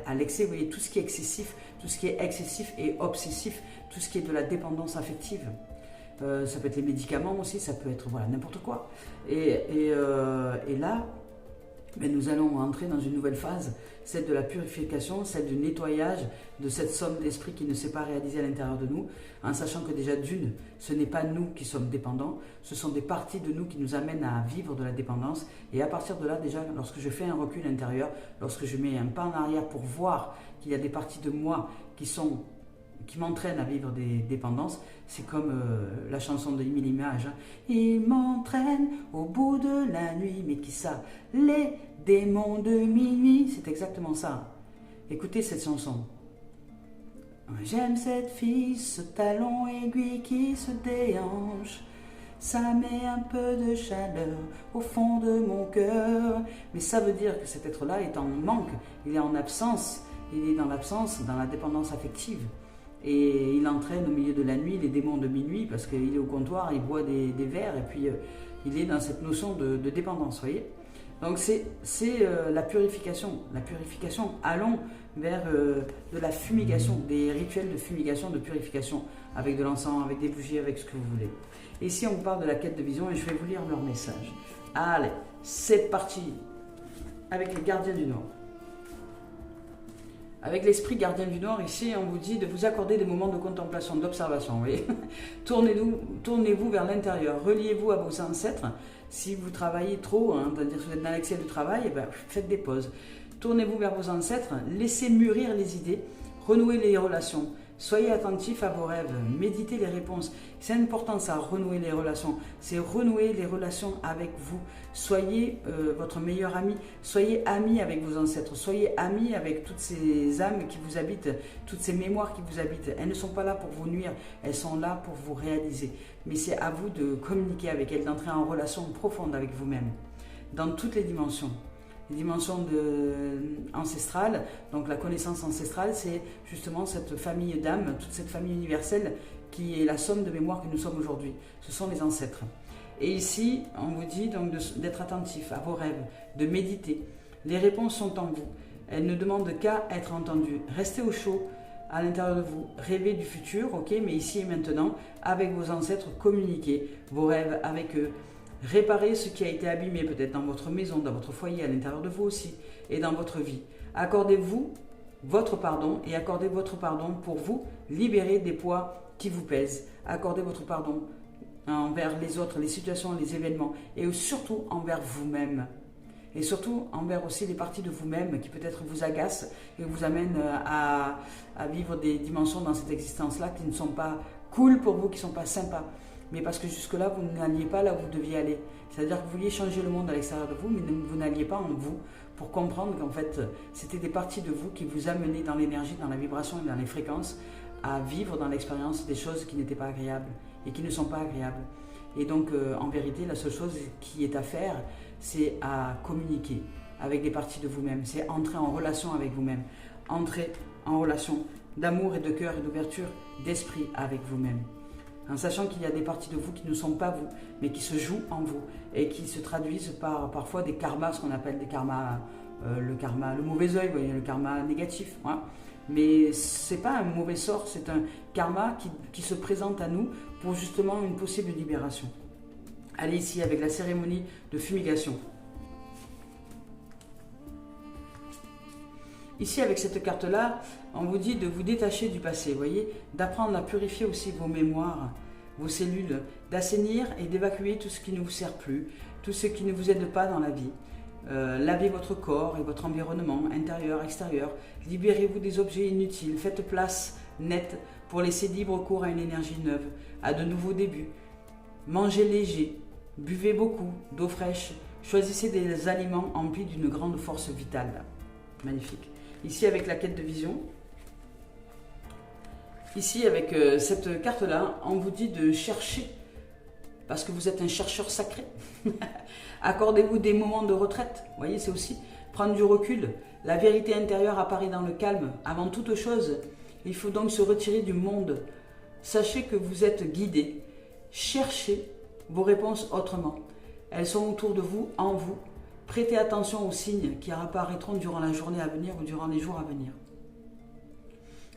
à l'excès, vous voyez, tout ce qui est excessif et obsessif, tout ce qui est de la dépendance affective. Ça peut être les médicaments aussi, ça peut être voilà, n'importe quoi. Et là, nous allons entrer dans une nouvelle phase, celle de la purification, celle du nettoyage de cette somme d'esprit qui ne s'est pas réalisée à l'intérieur de nous, en sachant que déjà d'une, ce n'est pas nous qui sommes dépendants, ce sont des parties de nous qui nous amènent à vivre de la dépendance. Et à partir de là, déjà, lorsque je fais un recul intérieur, lorsque je mets un pas en arrière pour voir qu'il y a des parties de moi qui m'entraînent à vivre des dépendances, c'est comme la chanson de Émilie Mage, hein. Il m'entraîne au bout de la nuit, mais qui ça? Les démons de minuit, c'est exactement ça. Écoutez cette chanson. J'aime cette fille, ce talon aiguille qui se déhanche. Ça met un peu de chaleur au fond de mon cœur. Mais ça veut dire que cet être-là est en manque, il est en absence, il est dans l'absence, dans la dépendance affective. Et il entraîne au milieu de la nuit les démons de minuit parce qu'il est au comptoir, il boit des verres et puis il est dans cette notion de dépendance, vous voyez. Donc c'est la purification. La purification, allons vers de la fumigation, des rituels de fumigation, de purification, avec de l'encens, avec des bougies, avec ce que vous voulez. Et ici on vous parle de la quête de vision et je vais vous lire leur message. Allez, c'est parti avec les gardiens du Nord. Avec l'esprit gardien du Nord, ici, on vous dit de vous accorder des moments de contemplation, d'observation. Vous voyez, tournez-vous vers l'intérieur, reliez-vous à vos ancêtres. Si vous travaillez trop, c'est-à-dire que vous êtes dans l'excès de travail, faites des pauses. Tournez-vous vers vos ancêtres, laissez mûrir les idées, renouez les relations. Soyez attentifs à vos rêves, méditez les réponses. C'est important ça, renouer les relations. C'est renouer les relations avec vous. Soyez votre meilleur ami. Soyez ami avec vos ancêtres. Soyez ami avec toutes ces âmes qui vous habitent, toutes ces mémoires qui vous habitent. Elles ne sont pas là pour vous nuire, elles sont là pour vous réaliser. Mais c'est à vous de communiquer avec elles, d'entrer en relation profonde avec vous-même, dans toutes les dimensions. Les dimensions ancestrales, donc la connaissance ancestrale, c'est justement cette famille d'âmes, toute cette famille universelle qui est la somme de mémoire que nous sommes aujourd'hui. Ce sont les ancêtres. Et ici, on vous dit donc d'être attentif à vos rêves, de méditer. Les réponses sont en vous. Elles ne demandent qu'à être entendues. Restez au chaud à l'intérieur de vous. Rêvez du futur, ok, mais ici et maintenant, avec vos ancêtres, communiquez vos rêves avec eux. Réparez ce qui a été abîmé peut-être dans votre maison, dans votre foyer, à l'intérieur de vous aussi, et dans votre vie. Accordez-vous votre pardon et accordez votre pardon pour vous libérer des poids qui vous pèsent. Accordez votre pardon envers les autres, les situations, les événements, et surtout envers vous-même. Et surtout envers aussi les parties de vous-même qui peut-être vous agacent et vous amènent à vivre des dimensions dans cette existence-là qui ne sont pas cool pour vous, qui ne sont pas sympas. Mais parce que jusque-là, vous n'alliez pas là où vous deviez aller. C'est-à-dire que vous vouliez changer le monde à l'extérieur de vous, mais vous n'alliez pas en vous pour comprendre qu'en fait, c'était des parties de vous qui vous amenaient dans l'énergie, dans la vibration et dans les fréquences à vivre dans l'expérience des choses qui n'étaient pas agréables et qui ne sont pas agréables. Et donc, en vérité, la seule chose qui est à faire, c'est à communiquer avec des parties de vous-même. C'est entrer en relation avec vous-même. Entrer en relation d'amour et de cœur et d'ouverture d'esprit avec vous-même. En sachant qu'il y a des parties de vous qui ne sont pas vous, mais qui se jouent en vous et qui se traduisent par parfois des karmas, ce qu'on appelle des karmas, le mauvais œil, vous voyez, le karma négatif. Hein. Mais ce n'est pas un mauvais sort, c'est un karma qui se présente à nous pour justement une possible libération. Allez ici avec la cérémonie de fumigation. Ici, avec cette carte-là, on vous dit de vous détacher du passé, vous voyez, d'apprendre à purifier aussi vos mémoires, vos cellules, d'assainir et d'évacuer tout ce qui ne vous sert plus, tout ce qui ne vous aide pas dans la vie. Lavez votre corps et votre environnement, intérieur, extérieur. Libérez-vous des objets inutiles, faites place nette pour laisser libre cours à une énergie neuve, à de nouveaux débuts. Mangez léger, buvez beaucoup d'eau fraîche, choisissez des aliments emplis d'une grande force vitale. Magnifique. Ici avec la quête de vision, ici avec cette carte-là, on vous dit de chercher parce que vous êtes un chercheur sacré. Accordez-vous des moments de retraite. Vous voyez, c'est aussi prendre du recul. La vérité intérieure apparaît dans le calme. Avant toute chose, il faut donc se retirer du monde. Sachez que vous êtes guidé. Cherchez vos réponses autrement. Elles sont autour de vous, en vous. Prêtez attention aux signes qui apparaîtront durant la journée à venir ou durant les jours à venir.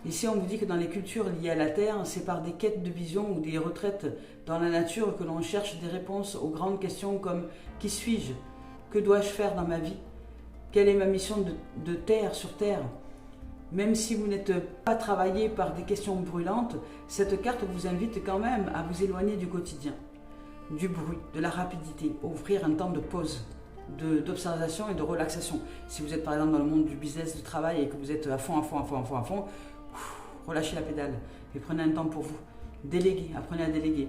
Ici, on vous dit que dans les cultures liées à la Terre, c'est par des quêtes de vision ou des retraites dans la nature que l'on cherche des réponses aux grandes questions comme « Qui suis-je ? Que dois-je faire dans ma vie ? Quelle est ma mission de terre sur Terre ?» Même si vous n'êtes pas travaillé par des questions brûlantes, cette carte vous invite quand même à vous éloigner du quotidien, du bruit, de la rapidité, offrir un temps de pause, d'observation et de relaxation. Si vous êtes par exemple dans le monde du business, du travail et que vous êtes à fond, relâchez la pédale et prenez un temps pour vous. Déléguez, apprenez à déléguer.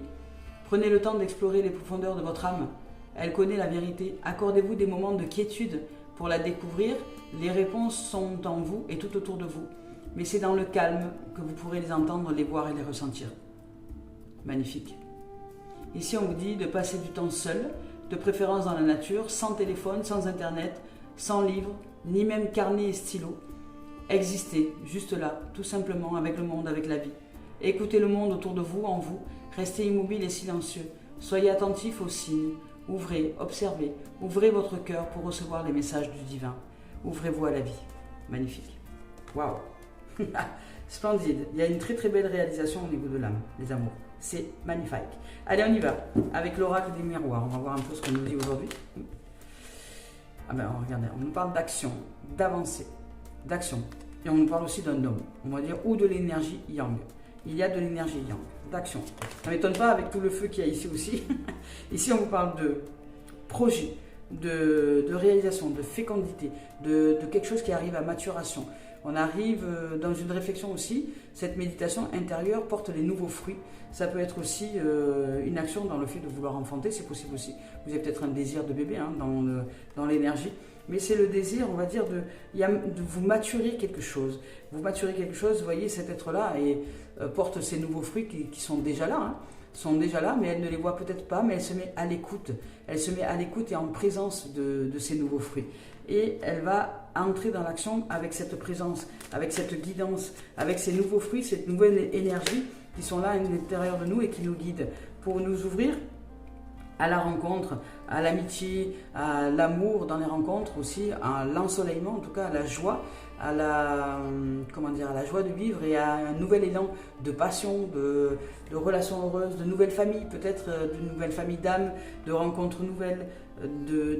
Prenez le temps d'explorer les profondeurs de votre âme. Elle connaît la vérité. Accordez-vous des moments de quiétude pour la découvrir. Les réponses sont en vous et tout autour de vous. Mais c'est dans le calme que vous pourrez les entendre, les voir et les ressentir. Magnifique. Ici, on vous dit de passer du temps seul, de préférence dans la nature, sans téléphone, sans internet, sans livre, ni même carnet et stylo. Existez, juste là, tout simplement, avec le monde, avec la vie. Écoutez le monde autour de vous, en vous. Restez immobile et silencieux. Soyez attentif aux signes. Ouvrez, observez. Ouvrez votre cœur pour recevoir les messages du divin. Ouvrez-vous à la vie. Magnifique. Waouh. Splendide. Il y a une très très belle réalisation au niveau de l'âme, les amours. C'est magnifique. Allez, on y va. Avec l'oracle des miroirs. On va voir un peu ce qu'on nous dit aujourd'hui. Ah ben, regardez, on nous parle d'action, d'avancée, d'action. Et on nous parle aussi d'un homme, on va dire, ou de l'énergie yang. Il y a de l'énergie yang, d'action. Ça ne m'étonne pas avec tout le feu qu'il y a ici aussi. Ici, on vous parle de projet, de réalisation, de fécondité, de quelque chose qui arrive à maturation. On arrive dans une réflexion aussi. Cette méditation intérieure porte les nouveaux fruits. Ça peut être aussi une action dans le fait de vouloir enfanter, c'est possible aussi. Vous avez peut-être un désir de bébé dans l'énergie. Mais c'est le désir, on va dire, de vous maturer quelque chose. Vous maturez quelque chose, vous voyez, cet être-là porte ces nouveaux fruits qui sont déjà là. Sont déjà là, mais elle ne les voit peut-être pas, mais elle se met à l'écoute. Elle se met à l'écoute et en présence de ces nouveaux fruits. Et elle va entrer dans l'action avec cette présence, avec cette guidance, avec ces nouveaux fruits, cette nouvelle énergie qui sont là à l'intérieur de nous et qui nous guident pour nous ouvrir à la rencontre, à l'amitié, à l'amour dans les rencontres aussi, à l'ensoleillement, en tout cas à la joie, à la joie de vivre et à un nouvel élan de passion, de relations heureuses, de nouvelles familles, peut-être de nouvelles familles d'âmes, de rencontres nouvelles,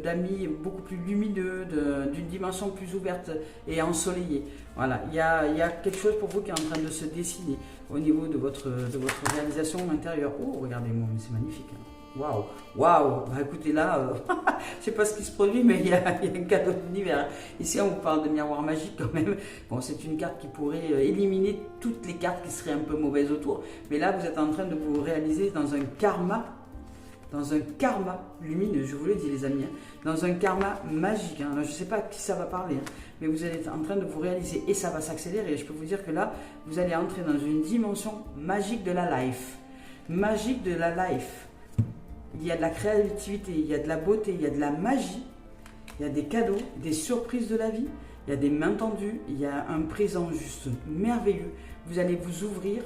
d'amis beaucoup plus lumineux, d'une dimension plus ouverte et ensoleillée. Voilà, il y a quelque chose pour vous qui est en train de se dessiner au niveau de votre réalisation intérieure. Oh, regardez-moi, mais c'est magnifique. Waouh, waouh, bah écoutez là, je ne sais pas ce qui se produit, mais il y a un cadeau de l'univers. Ici, on vous parle de miroir magique quand même. Bon, c'est une carte qui pourrait éliminer toutes les cartes qui seraient un peu mauvaises autour. Mais là, vous êtes en train de vous réaliser dans un karma lumineux, je vous le dis les amis, dans un karma magique. Alors, je ne sais pas à qui ça va parler, mais vous êtes en train de vous réaliser et ça va s'accélérer. Je peux vous dire que là, vous allez entrer dans une dimension magique de la life. Magique de la life. Il y a de la créativité, il y a de la beauté, il y a de la magie, il y a des cadeaux, des surprises de la vie, il y a des mains tendues, il y a un présent juste merveilleux. Vous allez vous ouvrir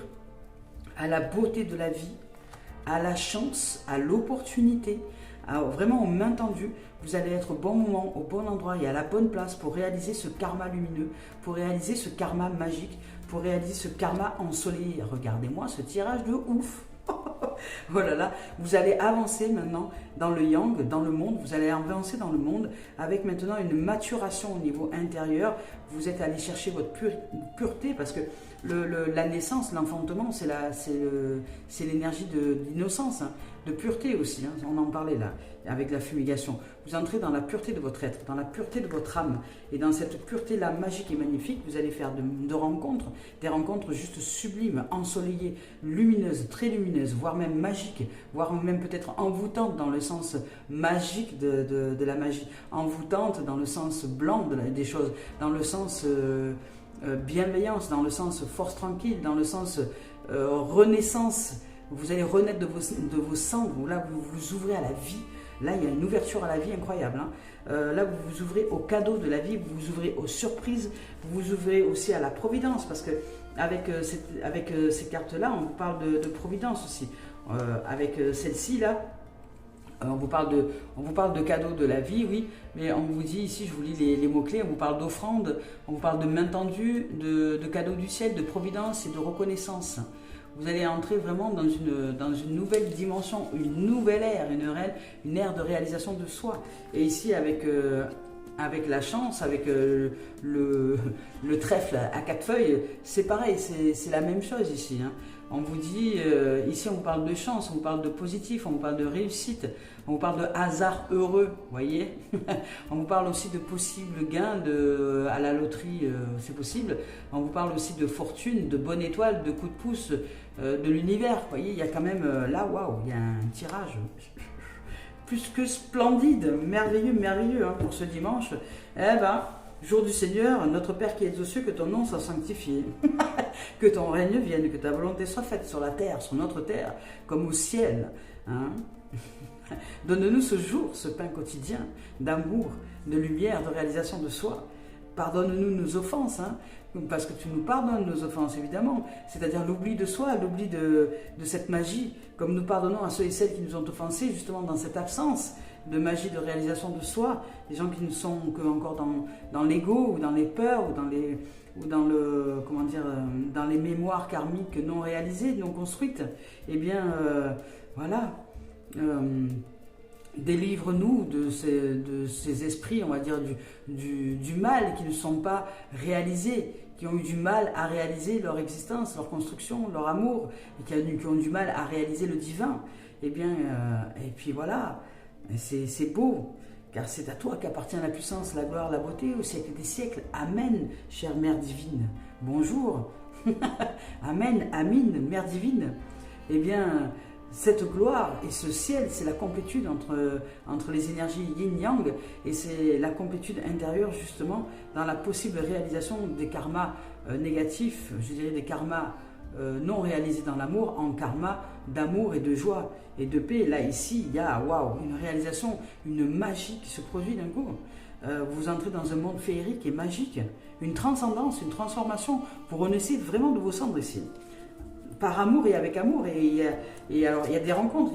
à la beauté de la vie, à la chance, à l'opportunité, vraiment aux mains tendues. Vous allez être au bon moment, au bon endroit et à la bonne place pour réaliser ce karma lumineux, pour réaliser ce karma magique, pour réaliser ce karma ensoleillé. Regardez-moi ce tirage de ouf! Oh là là, vous allez avancer maintenant dans le yang, dans le monde, vous allez avancer dans le monde avec maintenant une maturation au niveau intérieur. Vous êtes allé chercher votre pureté parce que la naissance, l'enfantement, c'est l'énergie de l'innocence, de pureté aussi, on en parlait là, avec la fumigation. Vous entrez dans la pureté de votre être, dans la pureté de votre âme. Et dans cette pureté-là magique et magnifique, vous allez faire de rencontres, des rencontres juste sublimes, ensoleillées, lumineuses, très lumineuses, voire même magiques, voire même peut-être envoûtantes dans le sens magique de la magie, envoûtantes dans le sens blanc des choses, dans le sens bienveillance, dans le sens force tranquille, dans le sens renaissance Vous allez renaître de vos cendres. Là, vous vous ouvrez à la vie. Là, il y a une ouverture à la vie incroyable. Là, vous vous ouvrez aux cadeaux de la vie, vous vous ouvrez aux surprises, vous vous ouvrez aussi à la providence, parce que avec ces cartes-là, on vous parle de providence aussi. Avec celle-ci, là, on vous parle de cadeaux de la vie, oui, mais on vous dit ici, je vous lis les mots-clés, on vous parle d'offrande, on vous parle de main tendue, de cadeaux du ciel, de providence et de reconnaissance. Vous allez entrer vraiment dans une nouvelle dimension, une nouvelle ère, une ère de réalisation de soi. Et ici, avec la chance, avec le trèfle à 4 feuilles, c'est pareil, c'est la même chose ici. On vous dit, ici on vous parle de chance, on vous parle de positif, on vous parle de réussite, on vous parle de hasard heureux, vous voyez. On vous parle aussi de possibles gains à la loterie, c'est possible. On vous parle aussi de fortune, de bonne étoile, de coup de pouce de l'univers. Vous voyez, il y a quand même là, waouh, il y a un tirage plus que splendide, merveilleux, merveilleux pour ce dimanche. Eh ben, jour du Seigneur, notre Père qui es aux cieux, que ton nom soit sanctifié, que ton règne vienne, que ta volonté soit faite sur la terre, sur notre terre, comme au ciel. Donne-nous ce jour, ce pain quotidien d'amour, de lumière, de réalisation de soi. Pardonne-nous nos offenses, parce que tu nous pardonnes nos offenses, évidemment. C'est-à-dire l'oubli de soi, l'oubli de cette magie, comme nous pardonnons à ceux et celles qui nous ont offensés, justement dans cette absence de magie, de réalisation de soi, des gens qui ne sont que encore dans l'ego, ou dans les peurs, ou dans les mémoires karmiques non réalisées, non construites. Eh bien, voilà. Délivre-nous de ces esprits, on va dire, du mal, qui ne sont pas réalisés, qui ont eu du mal à réaliser leur existence, leur construction, leur amour, et qui ont du mal à réaliser le divin. Eh bien, et puis voilà, c'est beau, car c'est à toi qu'appartient la puissance, la gloire, la beauté, au siècle des siècles. Amen, chère Mère divine. Bonjour. Amen, Amine, Mère divine. Eh bien, cette gloire et ce ciel, c'est la complétude entre les énergies yin-yang, et c'est la complétude intérieure justement dans la possible réalisation des karmas négatifs, je dirais des karmas non réalisés dans l'amour, en karma d'amour et de joie et de paix. Là, ici, il y a une réalisation, une magie qui se produit d'un coup. Vous entrez dans un monde féerique et magique, une transcendance, une transformation. Vous renaissez vraiment de vos cendres ici. Par amour et avec amour, et alors il y a des rencontres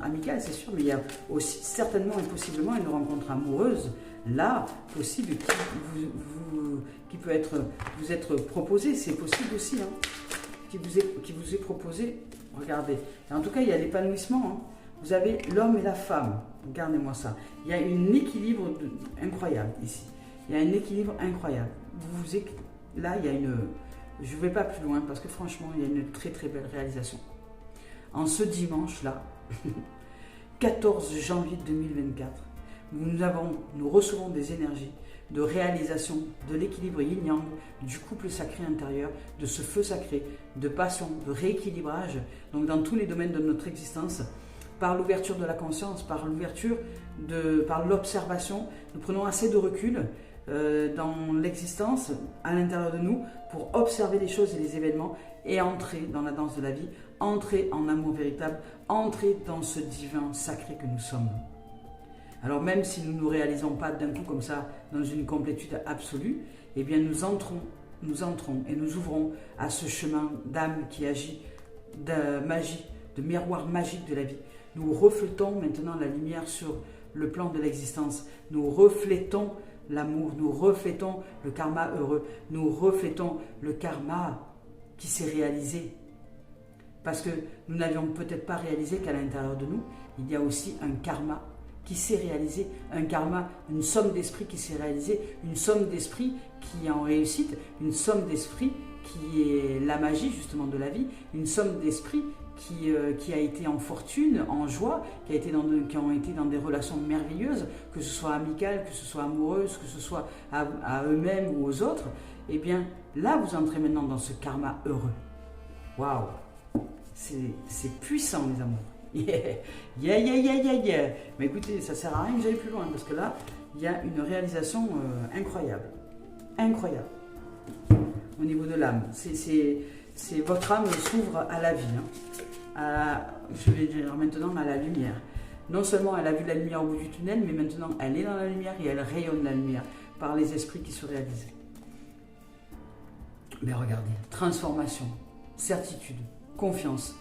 amicales, c'est sûr, mais il y a aussi certainement et possiblement une rencontre amoureuse, là, possible, qui peut vous être proposée, c'est possible aussi, qui vous est proposé, regardez. Et en tout cas, il y a l'épanouissement, vous avez l'homme et la femme, regardez-moi ça, il y a un équilibre incroyable ici, il y a un équilibre incroyable, là il y a une... Je ne vais pas plus loin parce que franchement, il y a une très très belle réalisation. En ce dimanche-là, 14 janvier 2024, nous recevons des énergies de réalisation de l'équilibre yin-yang, du couple sacré intérieur, de ce feu sacré, de passion, de rééquilibrage, donc dans tous les domaines de notre existence, par l'ouverture de la conscience, par l'observation. Nous prenons assez de recul dans l'existence, à l'intérieur de nous, pour observer les choses et les événements et entrer dans la danse de la vie, entrer en amour véritable, entrer dans ce divin sacré que nous sommes. Alors même si nous ne nous réalisons pas d'un coup comme ça dans une complétude absolue, eh bien nous entrons et nous ouvrons à ce chemin d'âme qui agit, de magie, de miroir magique de la vie. Nous reflétons maintenant la lumière sur le plan de l'existence. Nous reflétons l'amour, nous reflétons le karma heureux, nous reflétons le karma qui s'est réalisé. Parce que nous n'avions peut-être pas réalisé qu'à l'intérieur de nous, il y a aussi un karma qui s'est réalisé, un karma, une somme d'esprit qui s'est réalisée, une somme d'esprit qui est en réussite, une somme d'esprit qui est la magie justement de la vie, une somme d'esprit qui a été en fortune, en joie, qui ont été dans des relations merveilleuses, que ce soit amicales, que ce soit amoureuses, que ce soit à eux-mêmes ou aux autres. Eh bien, là, vous entrez maintenant dans ce karma heureux. Waouh! C'est puissant, les amours. Yeah. Mais écoutez, ça sert à rien que j'aille plus loin, parce que là, il y a une réalisation incroyable. Incroyable. Au niveau de l'âme. Votre âme s'ouvre à la vie. je vais dire maintenant à la lumière. Non seulement elle a vu la lumière au bout du tunnel, mais maintenant elle est dans la lumière et elle rayonne la lumière par les esprits qui se réalisent. Mais regardez, transformation, certitude, confiance.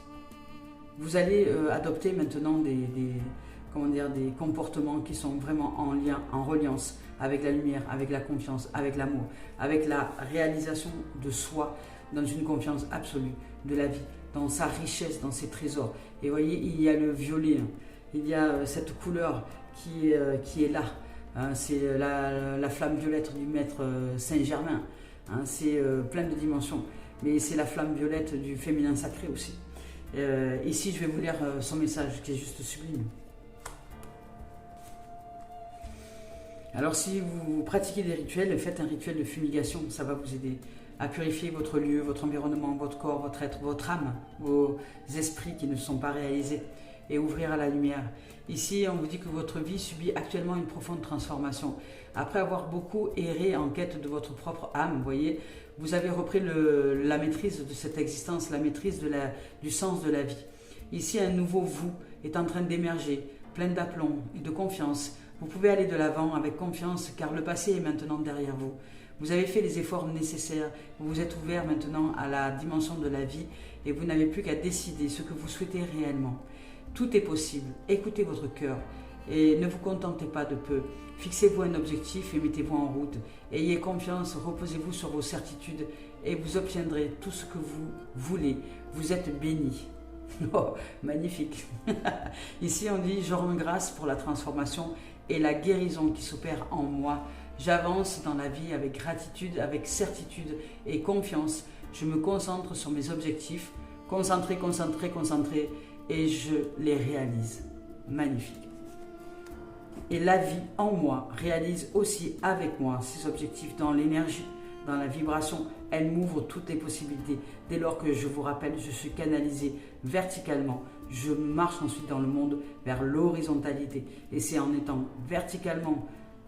Vous allez adopter maintenant des comportements qui sont vraiment en lien, en reliance avec la lumière, avec la confiance, avec l'amour, avec la réalisation de soi dans une confiance absolue de la vie, dans sa richesse, dans ses trésors. Et vous voyez, il y a le violet, hein. Il y a cette couleur qui est là. Hein. C'est la flamme violette du maître Saint-Germain. Hein. C'est plein de dimensions. Mais c'est la flamme violette du féminin sacré aussi. Ici, je vais vous lire son message qui est juste sublime. Alors, si vous pratiquez des rituels, faites un rituel de fumigation. Ça va vous aider à purifier votre lieu, votre environnement, votre corps, votre être, votre âme, vos esprits qui ne sont pas réalisés et ouvrir à la lumière. Ici, on vous dit que votre vie subit actuellement une profonde transformation. Après avoir beaucoup erré en quête de votre propre âme, vous voyez, vous avez repris la maîtrise de cette existence, la maîtrise du sens de la vie. Ici, un nouveau vous est en train d'émerger, plein d'aplomb et de confiance. Vous pouvez aller de l'avant avec confiance car le passé est maintenant derrière vous. Vous avez fait les efforts nécessaires, vous vous êtes ouvert maintenant à la dimension de la vie et vous n'avez plus qu'à décider ce que vous souhaitez réellement. Tout est possible, écoutez votre cœur et ne vous contentez pas de peu. Fixez-vous un objectif et mettez-vous en route. Ayez confiance, reposez-vous sur vos certitudes et vous obtiendrez tout ce que vous voulez. Vous êtes bénis. Oh, magnifique. Ici on dit, je rends grâce pour la transformation et la guérison qui s'opère en moi. J'avance dans la vie avec gratitude, avec certitude et confiance. Je me concentre sur mes objectifs. Concentré, concentré, concentré. Et je les réalise. Magnifique. Et la vie en moi réalise aussi avec moi ces objectifs dans l'énergie, dans la vibration. Elle m'ouvre toutes les possibilités. Dès lors que je vous rappelle, je suis canalisé verticalement. Je marche ensuite dans le monde vers l'horizontalité. Et c'est en étant verticalement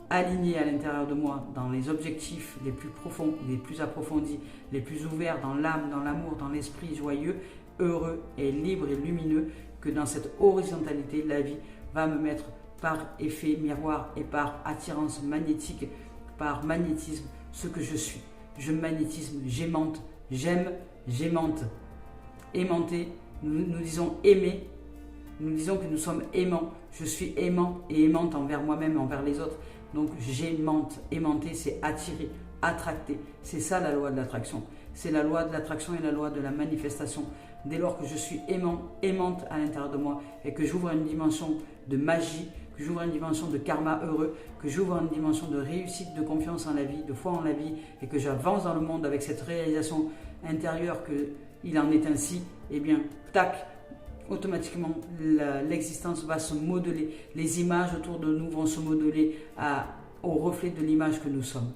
aligné à l'intérieur de moi, dans les objectifs les plus profonds, les plus approfondis, les plus ouverts dans l'âme, dans l'amour, dans l'esprit joyeux, heureux et libre et lumineux, que dans cette horizontalité, la vie va me mettre par effet miroir et par attirance magnétique, par magnétisme, ce que je suis. Je magnétisme, j'aimante, j'aime, j'aimante. Aimanter, nous disons aimer, nous disons que nous sommes aimants. Je suis aimant et aimante envers moi-même, envers les autres. Donc j'aimante. Aimanter, c'est attirer, attracter. C'est ça la loi de l'attraction. C'est la loi de l'attraction et la loi de la manifestation. Dès lors que je suis aimant, aimante à l'intérieur de moi et que j'ouvre une dimension de magie, que j'ouvre une dimension de karma heureux, que j'ouvre une dimension de réussite, de confiance en la vie, de foi en la vie et que j'avance dans le monde avec cette réalisation intérieure qu'il en est ainsi, eh bien, tac, automatiquement l'existence va se modeler. Les images autour de nous vont se modeler au reflet de l'image que nous sommes.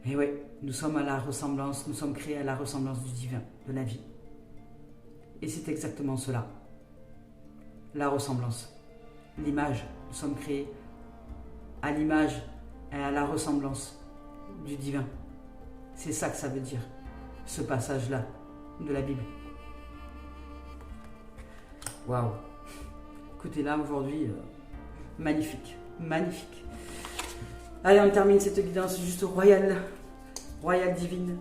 Et oui, nous sommes à la ressemblance, nous sommes créés à la ressemblance du divin, de la vie. Et c'est exactement cela. La ressemblance, l'image. Nous sommes créés à l'image et à la ressemblance du divin. C'est ça que ça veut dire, ce passage-là de la Bible. Waouh! Écoutez, là aujourd'hui, magnifique, magnifique. Allez, on termine cette guidance juste royale divine,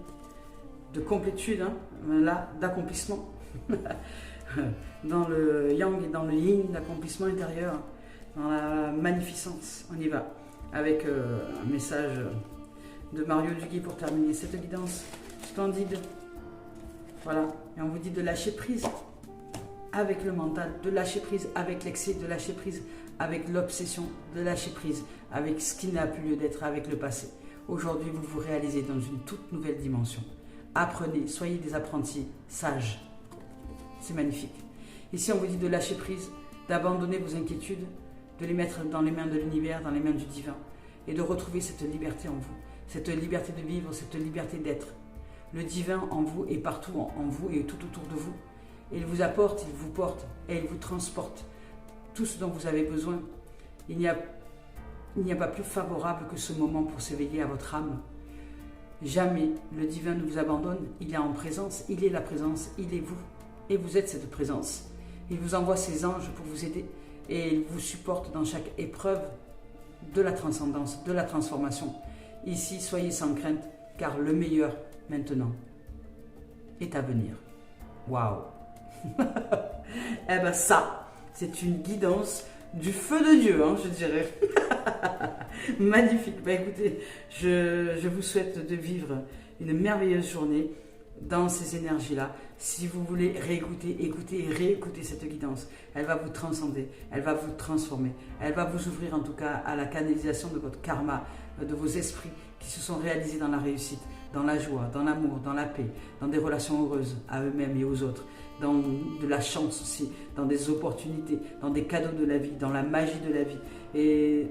de complétude, hein, là, d'accomplissement. Dans le yang et dans le yin, l'accomplissement intérieur, dans la magnificence. On y va avec un message de Mario Duguay pour terminer cette guidance splendide. Voilà, et on vous dit de lâcher prise avec le mental, de lâcher prise avec l'excès, de lâcher prise avec l'obsession, de lâcher prise avec ce qui n'a plus lieu d'être, avec le passé. Aujourd'hui, vous vous réalisez dans une toute nouvelle dimension. Apprenez, soyez des apprentis sages. C'est magnifique. Ici, on vous dit de lâcher prise, d'abandonner vos inquiétudes, de les mettre dans les mains de l'univers, dans les mains du divin, et de retrouver cette liberté en vous, cette liberté de vivre, cette liberté d'être. Le divin en vous est partout en vous et tout autour de vous. Et il vous apporte, il vous porte et il vous transporte tout ce dont vous avez besoin. Il n'y a pas plus favorable que ce moment pour s'éveiller à votre âme. Jamais le divin ne vous abandonne, il est en présence, il est la présence, il est vous. Et vous êtes cette présence. Il vous envoie ses anges pour vous aider et il vous supporte dans chaque épreuve de la transcendance, de la transformation. Ici, soyez sans crainte, car le meilleur maintenant est à venir. Waouh. Eh ben ça, c'est une guidance du feu de Dieu, hein, je dirais. Magnifique. Ben écoutez, je vous souhaite de vivre une merveilleuse journée dans ces énergies-là. Si vous voulez réécouter, écouter et réécouter cette guidance, elle va vous transcender, elle va vous transformer, elle va vous ouvrir en tout cas à la canalisation de votre karma, de vos esprits qui se sont réalisés dans la réussite, dans la joie, dans l'amour, dans la paix, dans des relations heureuses à eux-mêmes et aux autres, dans de la chance aussi, dans des opportunités, dans des cadeaux de la vie, dans la magie de la vie. Et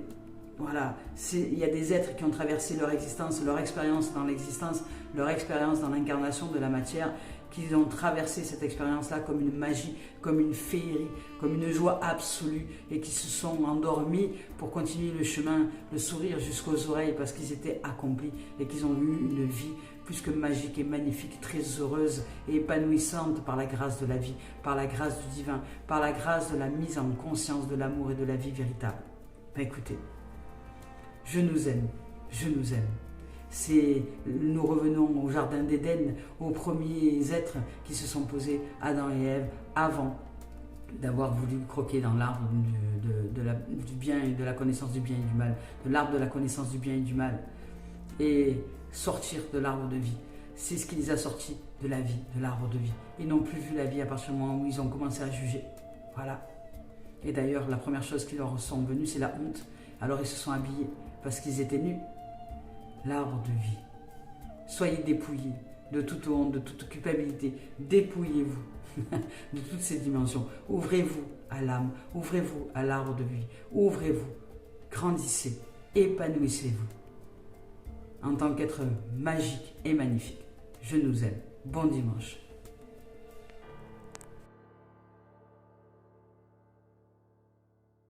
voilà, il y a des êtres qui ont traversé leur existence, leur expérience dans l'existence, leur expérience dans l'incarnation de la matière, qui ont traversé cette expérience-là comme une magie, comme une féerie, comme une joie absolue et qui se sont endormis pour continuer le chemin, le sourire jusqu'aux oreilles parce qu'ils étaient accomplis et qu'ils ont eu une vie plus que magique et magnifique, très heureuse et épanouissante par la grâce de la vie, par la grâce du divin, par la grâce de la mise en conscience de l'amour et de la vie véritable. Ben écoutez, je nous aime, je nous aime. Nous revenons au jardin d'Éden, aux premiers êtres qui se sont posés, Adam et Ève, avant d'avoir voulu croquer dans l'arbre du bien et de la connaissance du bien et du mal, de l'arbre de la connaissance du bien et du mal, et sortir de l'arbre de vie. C'est ce qui les a sortis de la vie, de l'arbre de vie. Ils n'ont plus vu la vie à partir du moment où ils ont commencé à juger. Voilà. Et d'ailleurs, la première chose qui leur sont venues, c'est la honte. Alors ils se sont habillés parce qu'ils étaient nus. L'arbre de vie. Soyez dépouillés de toute honte, de toute culpabilité. Dépouillez-vous de toutes ces dimensions. Ouvrez-vous à l'âme, ouvrez-vous à l'arbre de vie. Ouvrez-vous, grandissez, épanouissez-vous en tant qu'être magique et magnifique. Je nous aime. Bon dimanche.